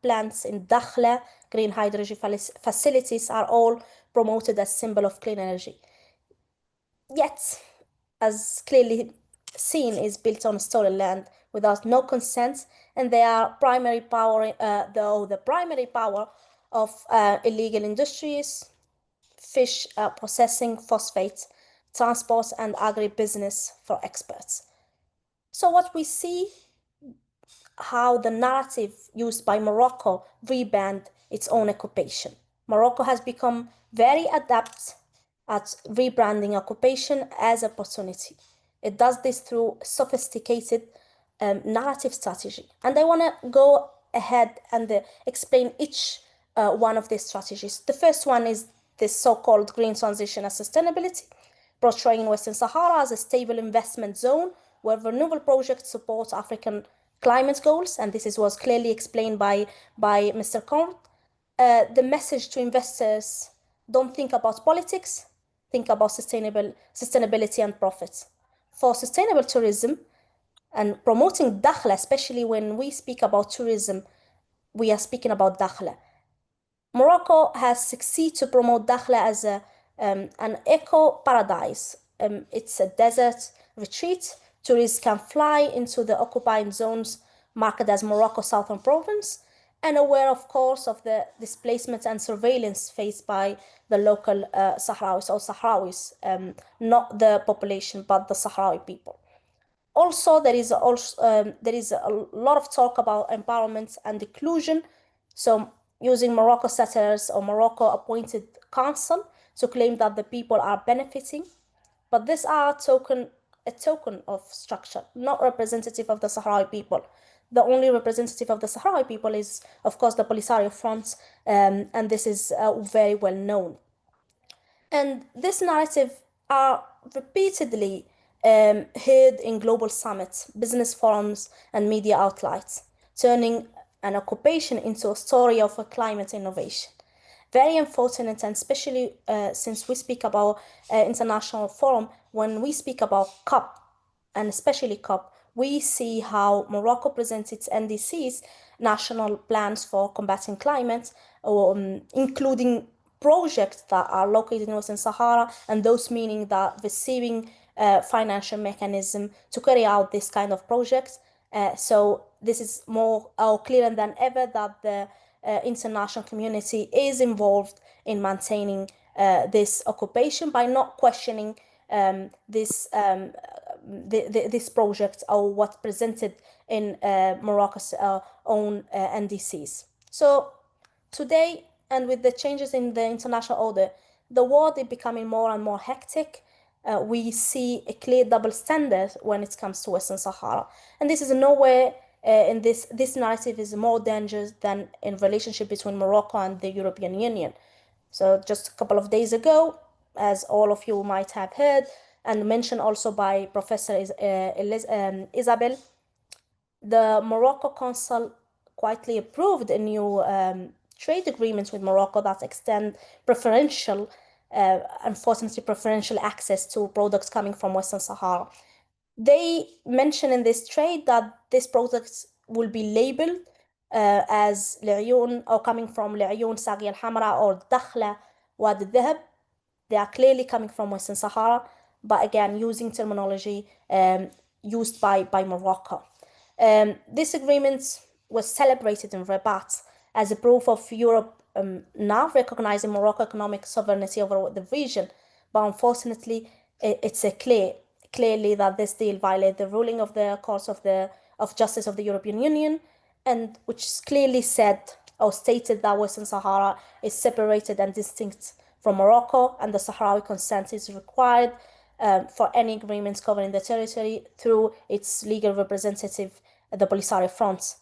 plants in Dakhla, green hydrogen facilities are all promoted as symbol of clean energy. Yet, as clearly seen, is built on stolen land without no consent, and they are primary power, the primary power of illegal industries, fish processing, phosphate, transport, and agribusiness for experts. So what we see, how the narrative used by Morocco rebrand its own occupation. Morocco has become very adept at rebranding occupation as opportunity. It does this through sophisticated narrative strategy. And I want to go ahead and explain each one of these strategies. The first one is this so-called green transition and sustainability, portraying Western Sahara as a stable investment zone where renewable projects support African climate goals, and this was clearly explained by Mr. Conrad. The message to investors: don't think about politics, think about sustainability and profits. For sustainable tourism and promoting Dakhla, especially when we speak about tourism, we are speaking about Dakhla. Morocco has succeeded to promote Dakhla as an eco-paradise. It's a desert retreat. Tourists can fly into the occupied zones marked as Morocco Southern Province, and aware, of course, of the displacement and surveillance faced by the local Sahrawis, not the population, but the Sahrawi people. Also, there is a lot of talk about empowerment and inclusion. So using Morocco settlers or Morocco appointed council to claim that the people are benefiting. But these are token a token of structure, not representative of the Sahrawi people. The only representative of the Sahrawi people is, of course, the Polisario Front, and this is very well known. And this narrative are repeatedly heard in global summits, business forums, and media outlets, turning an occupation into a story of a climate innovation. Very unfortunate, and especially since we speak about international forum, when we speak about COP, and especially COP, we see how Morocco presents its NDCs, national plans for combating climate, including projects that are located in Western Sahara, and those meaning that receiving financial mechanism to carry out this kind of projects. So this is more clear than ever that the international community is involved in maintaining this occupation by not questioning this project or what's presented in Morocco's own NDCs. So today, and with the changes in the international order, the world is becoming more and more hectic. We see a clear double standard when it comes to Western Sahara. And this is nowhere in this narrative is more dangerous than in relationship between Morocco and the European Union. So just a couple of days ago, as all of you might have heard, and mentioned also by Professor Isabel, the Morocco Council quietly approved a new trade agreement with Morocco that extend preferential, unfortunately preferential access to products coming from Western Sahara. They mention in this trade that these products will be labeled as العيون or coming from العيون ساقية الحمراء or دخلة وادي الذهب. They are clearly coming from Western Sahara, but again using terminology used by Morocco. This agreement was celebrated in Rabat as a proof of Europe now recognizing Morocco's economic sovereignty over the region, but unfortunately, it's clearly that this deal violated the ruling of the Court of Justice of the European Union, and which clearly said or stated that Western Sahara is separated and distinct from Morocco, and the Sahrawi consent is required for any agreements covering the territory through its legal representative, the Polisario Front.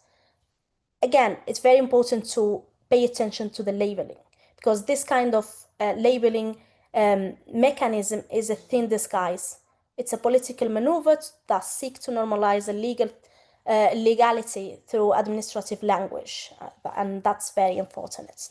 Again, it's very important to pay attention to the labeling, because this kind of labeling mechanism is a thin disguise. It's a political maneuver that seeks to normalize a legality through administrative language, and that's very unfortunate.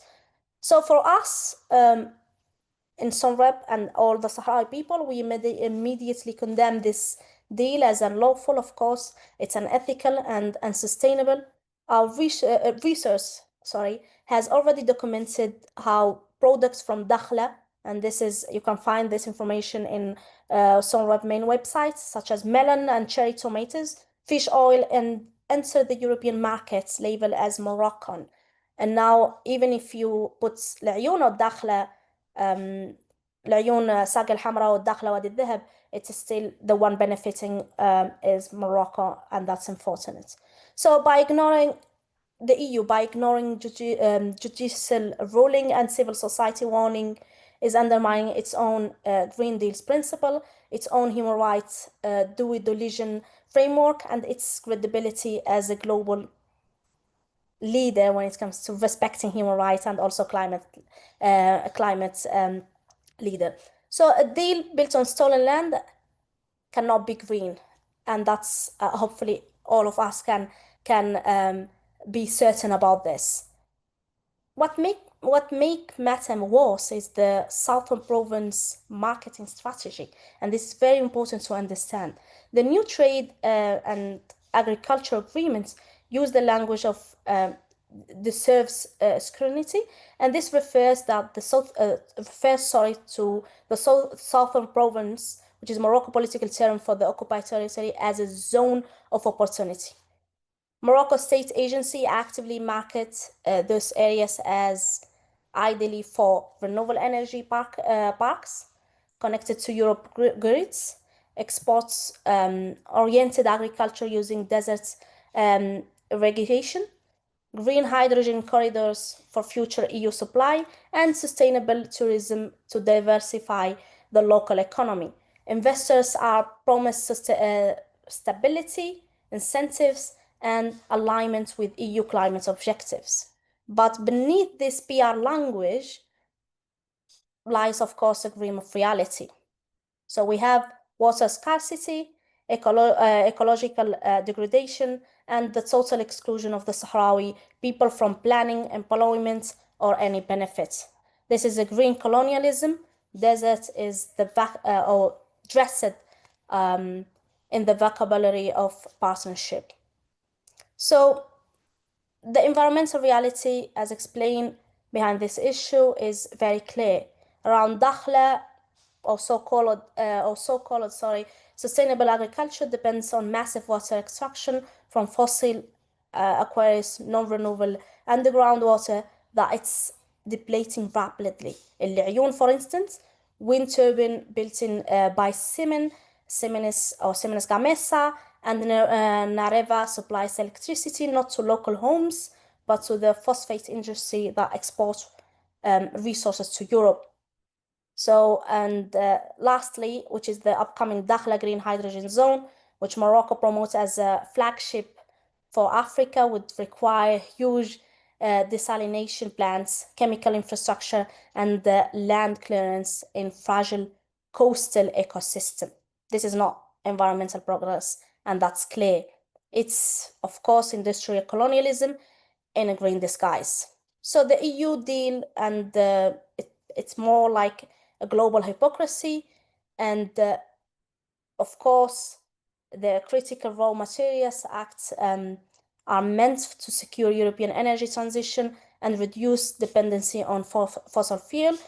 So for us, in Sonrep and all the Sahrawi people, we immediately condemn this deal as unlawful. Of course, it's unethical and unsustainable. Our research has already documented how products from Dakhla, and this is, you can find this information in Sonrep main websites, such as melon and cherry tomatoes, fish oil, and enter the European markets labeled as Moroccan. And now, even if you put العيون والدخلة العيون ساق الحمراء والدخلة وادي الذهب, it's still the one benefiting is Morocco, and that's unfortunate. So by ignoring the EU, by ignoring judicial ruling and civil society warning, is undermining its own Green Deal's principle, its own human rights due diligence framework, and its credibility as a global leader when it comes to respecting human rights and also climate leader. So a deal built on stolen land cannot be green, and that's hopefully all of us can be certain about this. What make matter worse is the Southern Province marketing strategy, and this is very important to understand. The new trade and agriculture agreements use the language of deserves scrutiny, and this refers to the Southern Province, which is Morocco political term for the occupied territory, as a zone of opportunity. Morocco State Agency actively markets those areas as ideally for renewable energy parks connected to Europe grids, exports oriented agriculture using desert irrigation, green hydrogen corridors for future EU supply, and sustainable tourism to diversify the local economy. Investors are promised stability, incentives, and alignment with EU climate objectives. But beneath this PR language lies, of course, a grim of reality. So we have water scarcity, ecological degradation, and the total exclusion of the Sahrawi people from planning, employment, or any benefit. This is a green colonialism. Desert is or dressed in the vocabulary of partnership. So the environmental reality, as explained behind this issue, is very clear. Around Dakhla, or so-called sustainable agriculture depends on massive water extraction from fossil aquarius, non-renewable underground water that it's depleting rapidly. El Ayun, for instance, wind turbine built in by Siemens Gamesa, and Nareva supplies electricity not to local homes, but to the phosphate industry that exports resources to Europe. So, and lastly, which is the upcoming Dakhla Green Hydrogen Zone, which Morocco promotes as a flagship for Africa, would require huge desalination plants, chemical infrastructure, and land clearance in fragile coastal ecosystem. This is not environmental progress, and that's clear. It's, of course, industrial colonialism in a green disguise. So the EU deal, and it's more like a global hypocrisy, and of course the Critical Raw Materials Act are meant to secure European energy transition and reduce dependency on fossil fuel.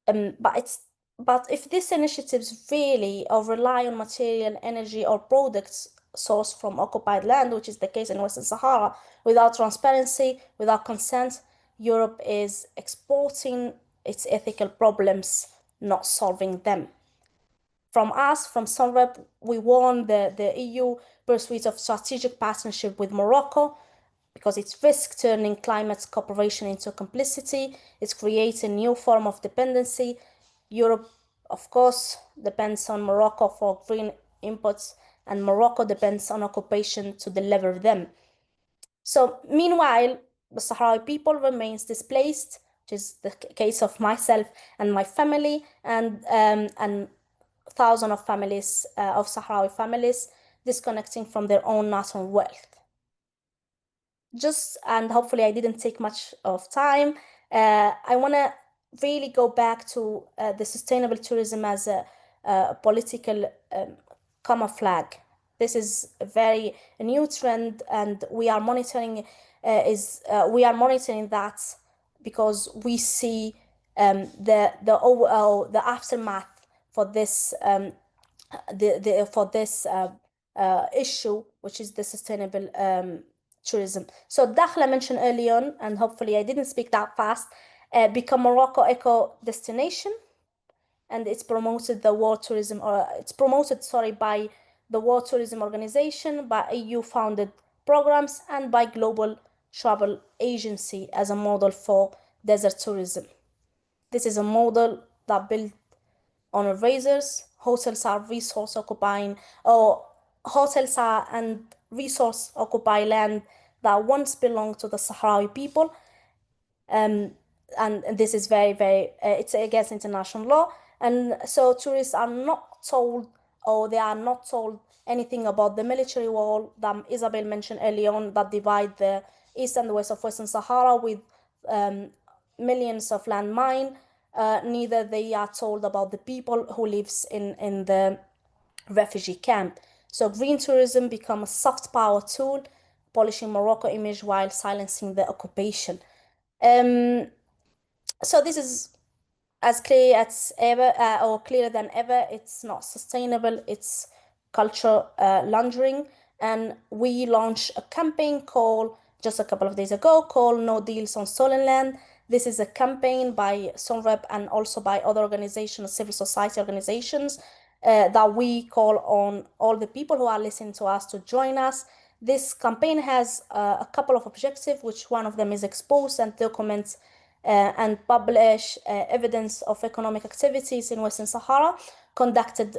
But if these initiatives really rely on material, energy, or products sourced from occupied land, which is the case in Western Sahara, without transparency, without consent, Europe is exporting its ethical problems, not solving them. From us, from Sunrep, we warn the EU pursuit of strategic partnership with Morocco, because it risks turning climate cooperation into complicity. It's creating a new form of dependency. Europe, of course, depends on Morocco for green inputs, and Morocco depends on occupation to deliver them. So meanwhile, the Sahrawi people remains displaced, which is the case of myself and my family, and thousands of families, of Sahrawi families, disconnecting from their own national wealth. And hopefully I didn't take much of time, I want to really go back to the sustainable tourism as a political camouflage. This is a new trend, and we are monitoring that because we see the aftermath for this issue, which is the sustainable tourism. So Dakhla mentioned early on, and hopefully I didn't speak that fast, become Morocco eco destination, and it's promoted by the World Tourism Organization, by EU funded programs, and by Global Travel Agency as a model for desert tourism. This is a model that built on erasers. Hotels are resource occupying, or hotels are and resource occupy land that once belonged to the Sahrawi people. And this is very, very, it's against international law. And so tourists are not told, or they are not told anything about the military wall that Isabel mentioned early on, that divide the east and the west of Western Sahara with millions of landmine. Neither they are told about the people who lives in the refugee camp. So green tourism become a soft power tool, polishing Morocco image while silencing the occupation. So this is as clear as ever, or clearer than ever. It's not sustainable. It's culture laundering. And we launched a campaign called, just a couple of days ago, called No Deals on Stolen Land. This is a campaign by Sunrep and also by other organizations, civil society organizations, that we call on all the people who are listening to us to join us. This campaign has a couple of objectives, which one of them is expose and document and publish evidence of economic activities in Western Sahara conducted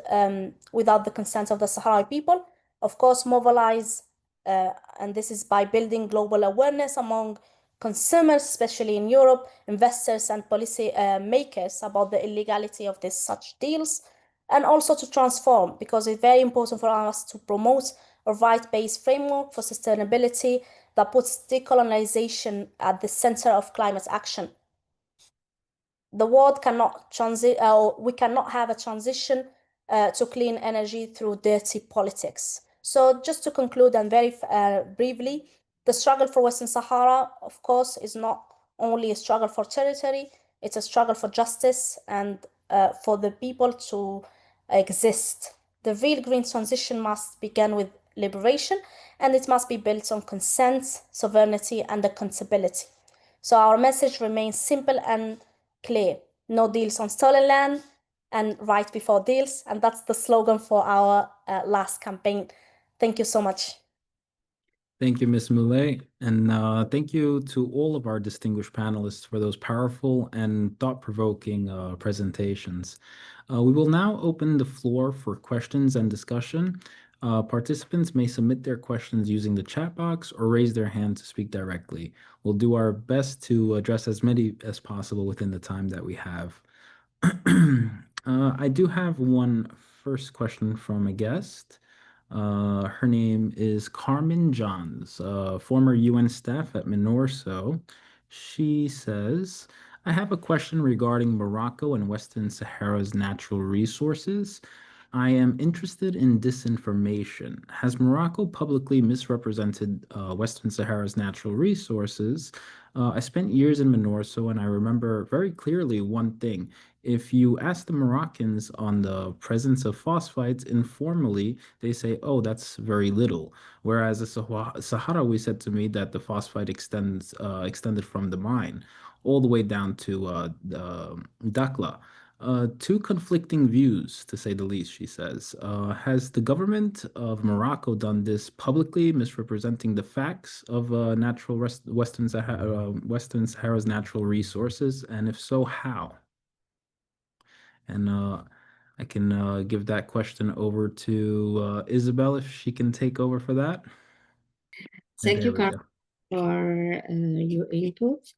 without the consent of the Sahrawi people. Of course, mobilize, and this is by building global awareness among consumers, especially in Europe, investors and policy makers about the illegality of such deals, and also to transform, because it's very important for us to promote a right-based framework for sustainability that puts decolonization at the center of climate action. The world cannot we cannot have a transition to clean energy through dirty politics. So just to conclude and very briefly, the struggle for Western Sahara, of course, is not only a struggle for territory, it's a struggle for justice and for the people to exist. The real green transition must begin with liberation, and it must be built on consent, sovereignty, and accountability. So our message remains simple and clear: no deals on stolen land and right before deals. And that's the slogan for our last campaign. Thank you so much. Thank you, Ms. Moulet, and thank you to all of our distinguished panelists for those powerful and thought-provoking presentations. We will now open the floor for questions and discussion. Participants may submit their questions using the chat box or raise their hand to speak directly. We'll do our best to address as many as possible within the time that we have. I do have one first question from a guest. Her name is Carmen Johns, former UN staff at MINURSO. She says, I have a question regarding Morocco and Western Sahara's natural resources. I am interested in disinformation. Has Morocco publicly misrepresented Western Sahara's natural resources? I spent years in MINURSO, and I remember very clearly one thing. If you ask the Moroccans on the presence of phosphates informally, they say, oh, that's very little. Whereas the Sahrawi said to me that the phosphate extended from the mine all the way down to Dakhla. Two conflicting views, to say the least, she says. Has the government of Morocco done this publicly, misrepresenting the facts of Western Sahara's natural resources? And if so, how? And I can give that question over to Isabel if she can take over for that. Thank you, Carl, for your input.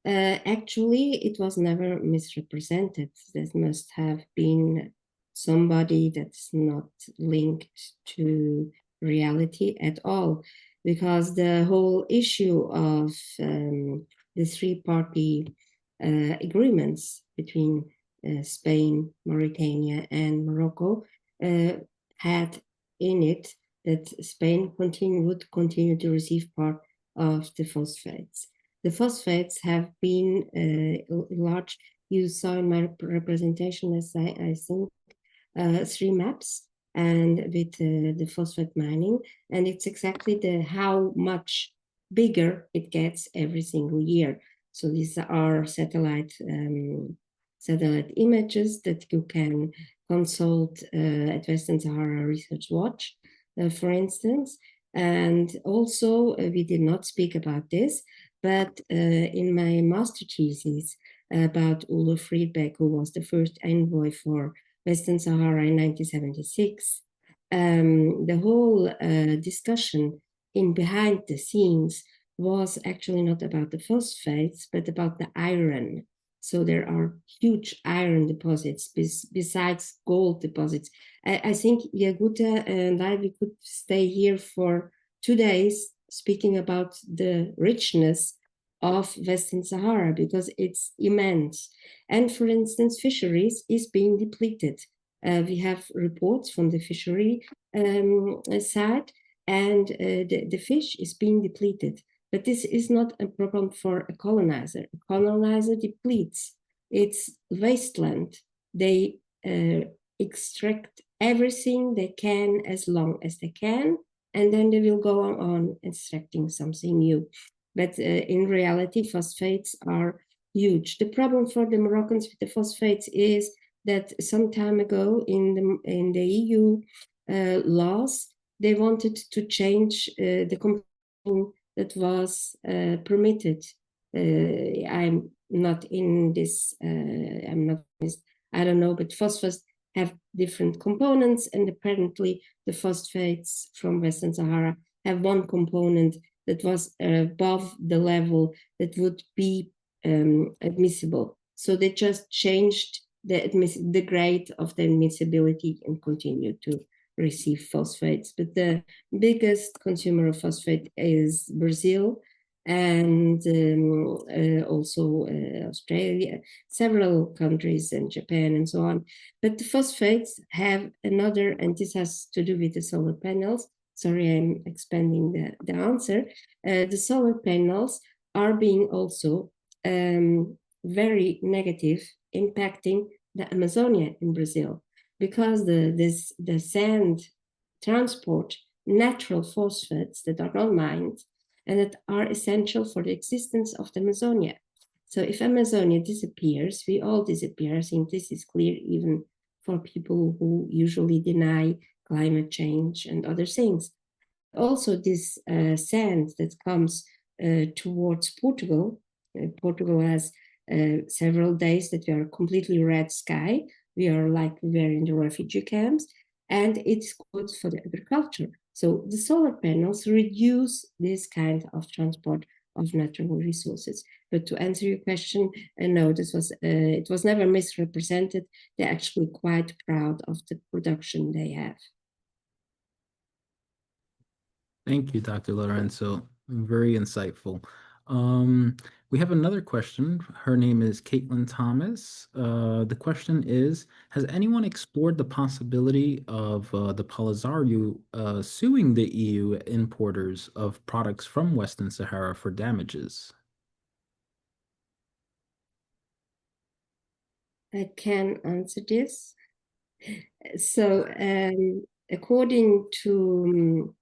Actually, it was never misrepresented. That must have been somebody that's not linked to reality at all, because the whole issue of the three-party agreements between Spain, Mauritania, and Morocco had in it that Spain would continue to receive part of the phosphates. The phosphates have been large. You saw in my representation, as I think, 3 maps, and with the phosphate mining, and it's exactly how much bigger it gets every single year. So these are satellite images that you can consult at Western Sahara Research Watch, for instance. And also, we did not speak about this, but in my master thesis about Ulo Friedbeck, who was the first envoy for Western Sahara in 1976, the whole discussion in behind the scenes was actually not about the phosphates, but about the iron. So there are huge iron deposits besides gold deposits. I think Yaguta and we could stay here for 2 days speaking about the richness of Western Sahara, because it's immense. And for instance, fisheries is being depleted. We have reports from the fishery side, and the fish is being depleted. But this is not a problem for a colonizer. A colonizer depletes its wasteland. They extract everything they can as long as they can, and then they will go on extracting something new. But in reality, phosphates are huge. The problem for the Moroccans with the phosphates is that some time ago in the EU laws, they wanted to change the composition that was permitted I'm not in this, I don't know, but phosphates have different components, and apparently the phosphates from Western Sahara have one component that was above the level that would be admissible. So they just changed the grade of the admissibility and continue to receive phosphates. But the biggest consumer of phosphate is Brazil, and also Australia, several countries, and Japan, and so on. But the phosphates have another, and this has to do with the solar panels. Sorry, I'm expanding the answer. The solar panels are being also very negative, impacting the Amazonia in Brazil, because the sand transport natural phosphates that are not mined and that are essential for the existence of the Amazonia. So if Amazonia disappears, we all disappear. I think this is clear even for people who usually deny climate change and other things. Also, this sand that comes towards Portugal, Portugal has several days that we are completely red sky. We are like we're in the refugee camps, and it's good for the agriculture. So the solar panels reduce this kind of transport of natural resources. But to answer your question, no, this was it was never misrepresented. They're actually quite proud of the production they have. Thank you, Dr. Lorenzo. Very insightful. We have another question. Her name is Caitlin Thomas. The question is, has anyone explored the possibility of the Polisario suing the EU importers of products from Western Sahara for damages? I can answer this. So, according to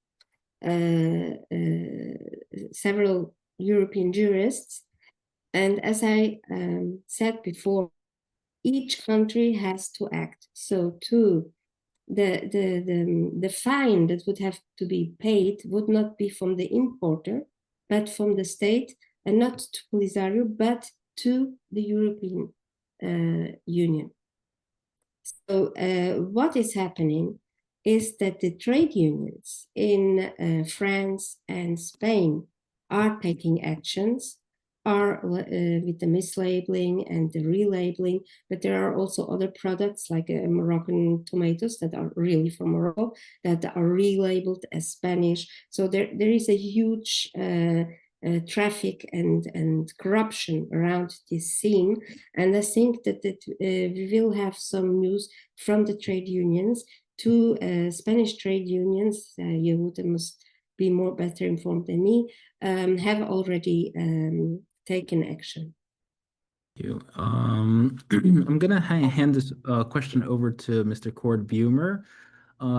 several European jurists, and as I said before, each country has to act. So, the fine that would have to be paid would not be from the importer, but from the state, and not to Polisario, but to the European Union. So what is happening is that the trade unions in France and Spain are taking actions, are with the mislabeling and the relabeling, but there are also other products like Moroccan tomatoes that are really from Morocco that are relabeled as Spanish. So there is a huge traffic and corruption around this scene. And I think that we will have some news from the trade unions to Spanish trade unions. You must be better informed than me, have already taken action. Thank you. I'm going to hand this question over to Mr. Cord Bumer.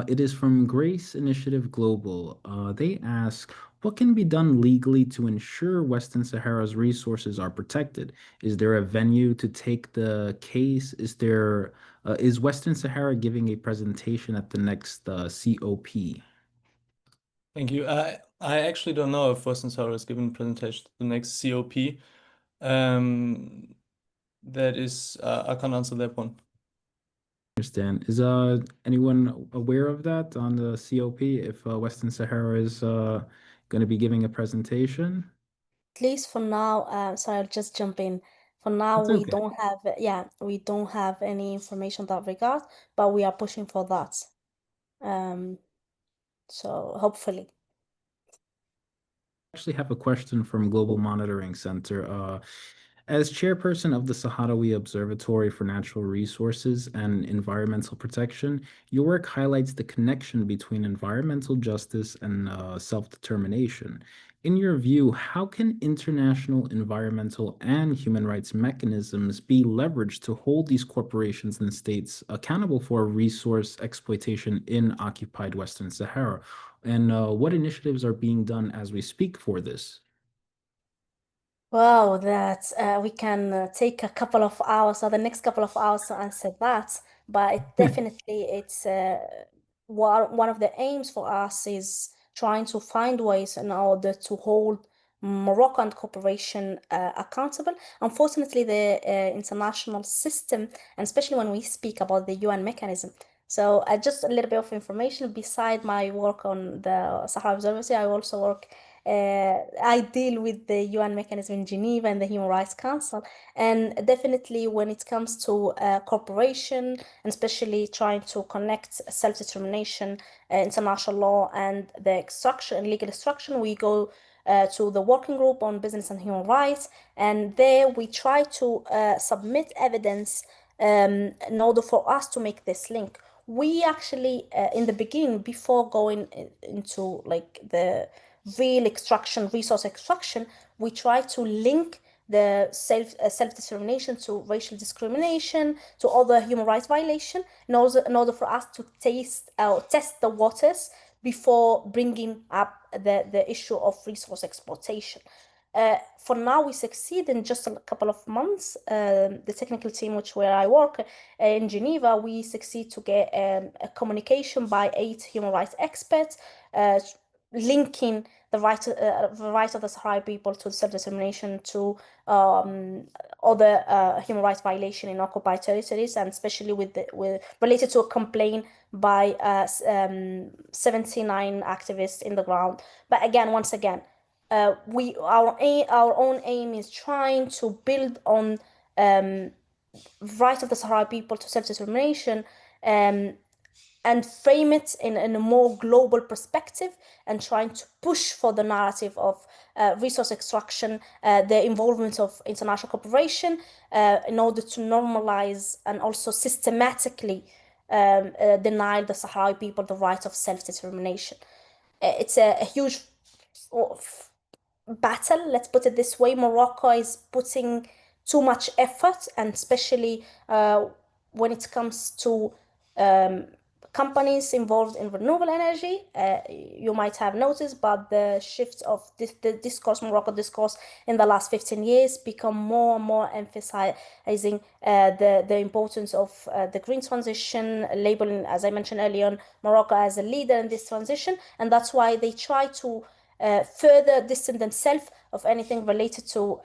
It is from Grace Initiative Global. They ask, what can be done legally to ensure Western Sahara's resources are protected? Is there a venue to take the case? Is Western Sahara giving a presentation at the next COP? Thank you. I actually don't know if Western Sahara is giving a presentation at the next COP. That is, I can't answer that one. Understand. Is anyone aware of that on the COP, if Western Sahara is going to be giving a presentation? At least for now, sorry, I'll just jump in. For now, That's we okay. don't have, we don't have any information in that regard, but we are pushing for that. So hopefully. Actually have a question from Global Monitoring Center. As chairperson of the Sahrawi Observatory for Natural Resources and Environmental Protection, your work highlights the connection between environmental justice and self-determination. In your view, how can international environmental and human rights mechanisms be leveraged to hold these corporations and states accountable for resource exploitation in occupied Western Sahara? And what initiatives are being done as we speak for this? Wow, that we can take a couple of hours or the next couple of hours to answer that. But it definitely, it's one of the aims for us is trying to find ways in order to hold Morocco and cooperation accountable. Unfortunately, the international system, and especially when we speak about the UN mechanism. So just a little bit of information. Beside my work on the Sahara Observatory, I also work. I deal with the UN mechanism in Geneva and the Human Rights Council, and definitely when it comes to cooperation, and especially trying to connect self-determination, international law, and the extraction and legal extraction, we go to the working group on business and human rights, and there we try to submit evidence in order for us to make this link. We actually, in the beginning, before going into like the real extraction, resource extraction, we try to link the self-determination to racial discrimination, to other human rights violation, in order for us to test the waters before bringing up the issue of resource exploitation. For now, we succeed in just a couple of months. The technical team, where I work in Geneva, we succeed to get a communication by 8 human rights experts, linking the right of the Sahrawi people to self-determination, to other human rights violation in occupied territories, and especially related to a complaint by 79 activists in the ground. But again, once again, our own aim is trying to build on right of the Sahrawi people to self-determination, and frame it in a more global perspective, and trying to push for the narrative of resource extraction, the involvement of international cooperation, in order to normalize and also systematically deny the Sahrawi people the right of self-determination. It's a huge battle, let's put it this way. Morocco is putting too much effort, and especially when it comes to companies involved in renewable energy. You might have noticed, but the shift of the discourse, Morocco discourse, in the last 15 years become more and more emphasizing the importance of the green transition, labeling, as I mentioned earlier, Morocco as a leader in this transition, and that's why they try to further distance themselves of anything related to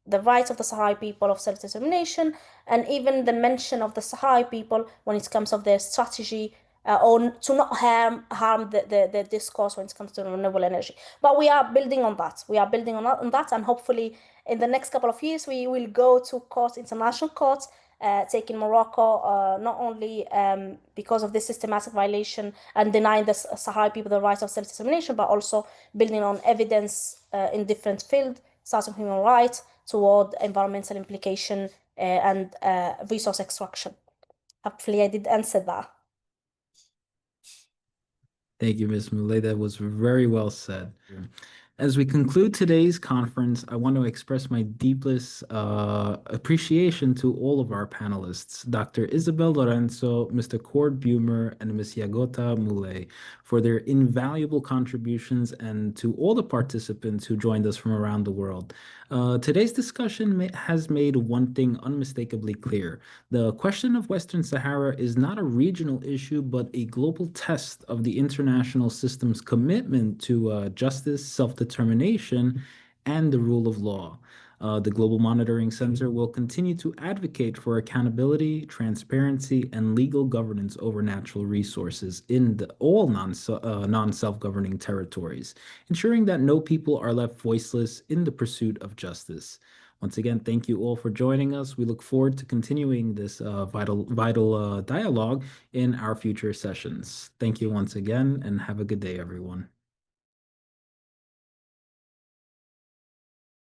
the rights of the Sahrawi people of self-determination, and even the mention of the Sahrawi people when it comes of their strategy or to not harm the discourse when it comes to renewable energy. But we are building on that. And hopefully in the next couple of years we will go to court, international courts, taking Morocco not only because of this systematic violation and denying the Sahrawi people the rights of self-determination, but also building on evidence in different fields, starting from human rights toward environmental implication and resource extraction. Hopefully I did answer that. Thank you, Ms. Moulay. That was very well said. As we conclude today's conference, I want to express my deepest appreciation to all of our panelists, Dr. Isabel Lorenzo, Mr. Cord Bumer, and Ms. Yagota Moulay, for their invaluable contributions, and to all the participants who joined us from around the world. Today's discussion has made one thing unmistakably clear. The question of Western Sahara is not a regional issue, but a global test of the international system's commitment to justice, self-determination, and the rule of law. The Global Monitoring Center will continue to advocate for accountability, transparency, and legal governance over natural resources in all non-self-governing territories, ensuring that no people are left voiceless in the pursuit of justice. Once again, thank you all for joining us. We look forward to continuing this vital dialogue in our future sessions. Thank you once again, and have a good day, everyone.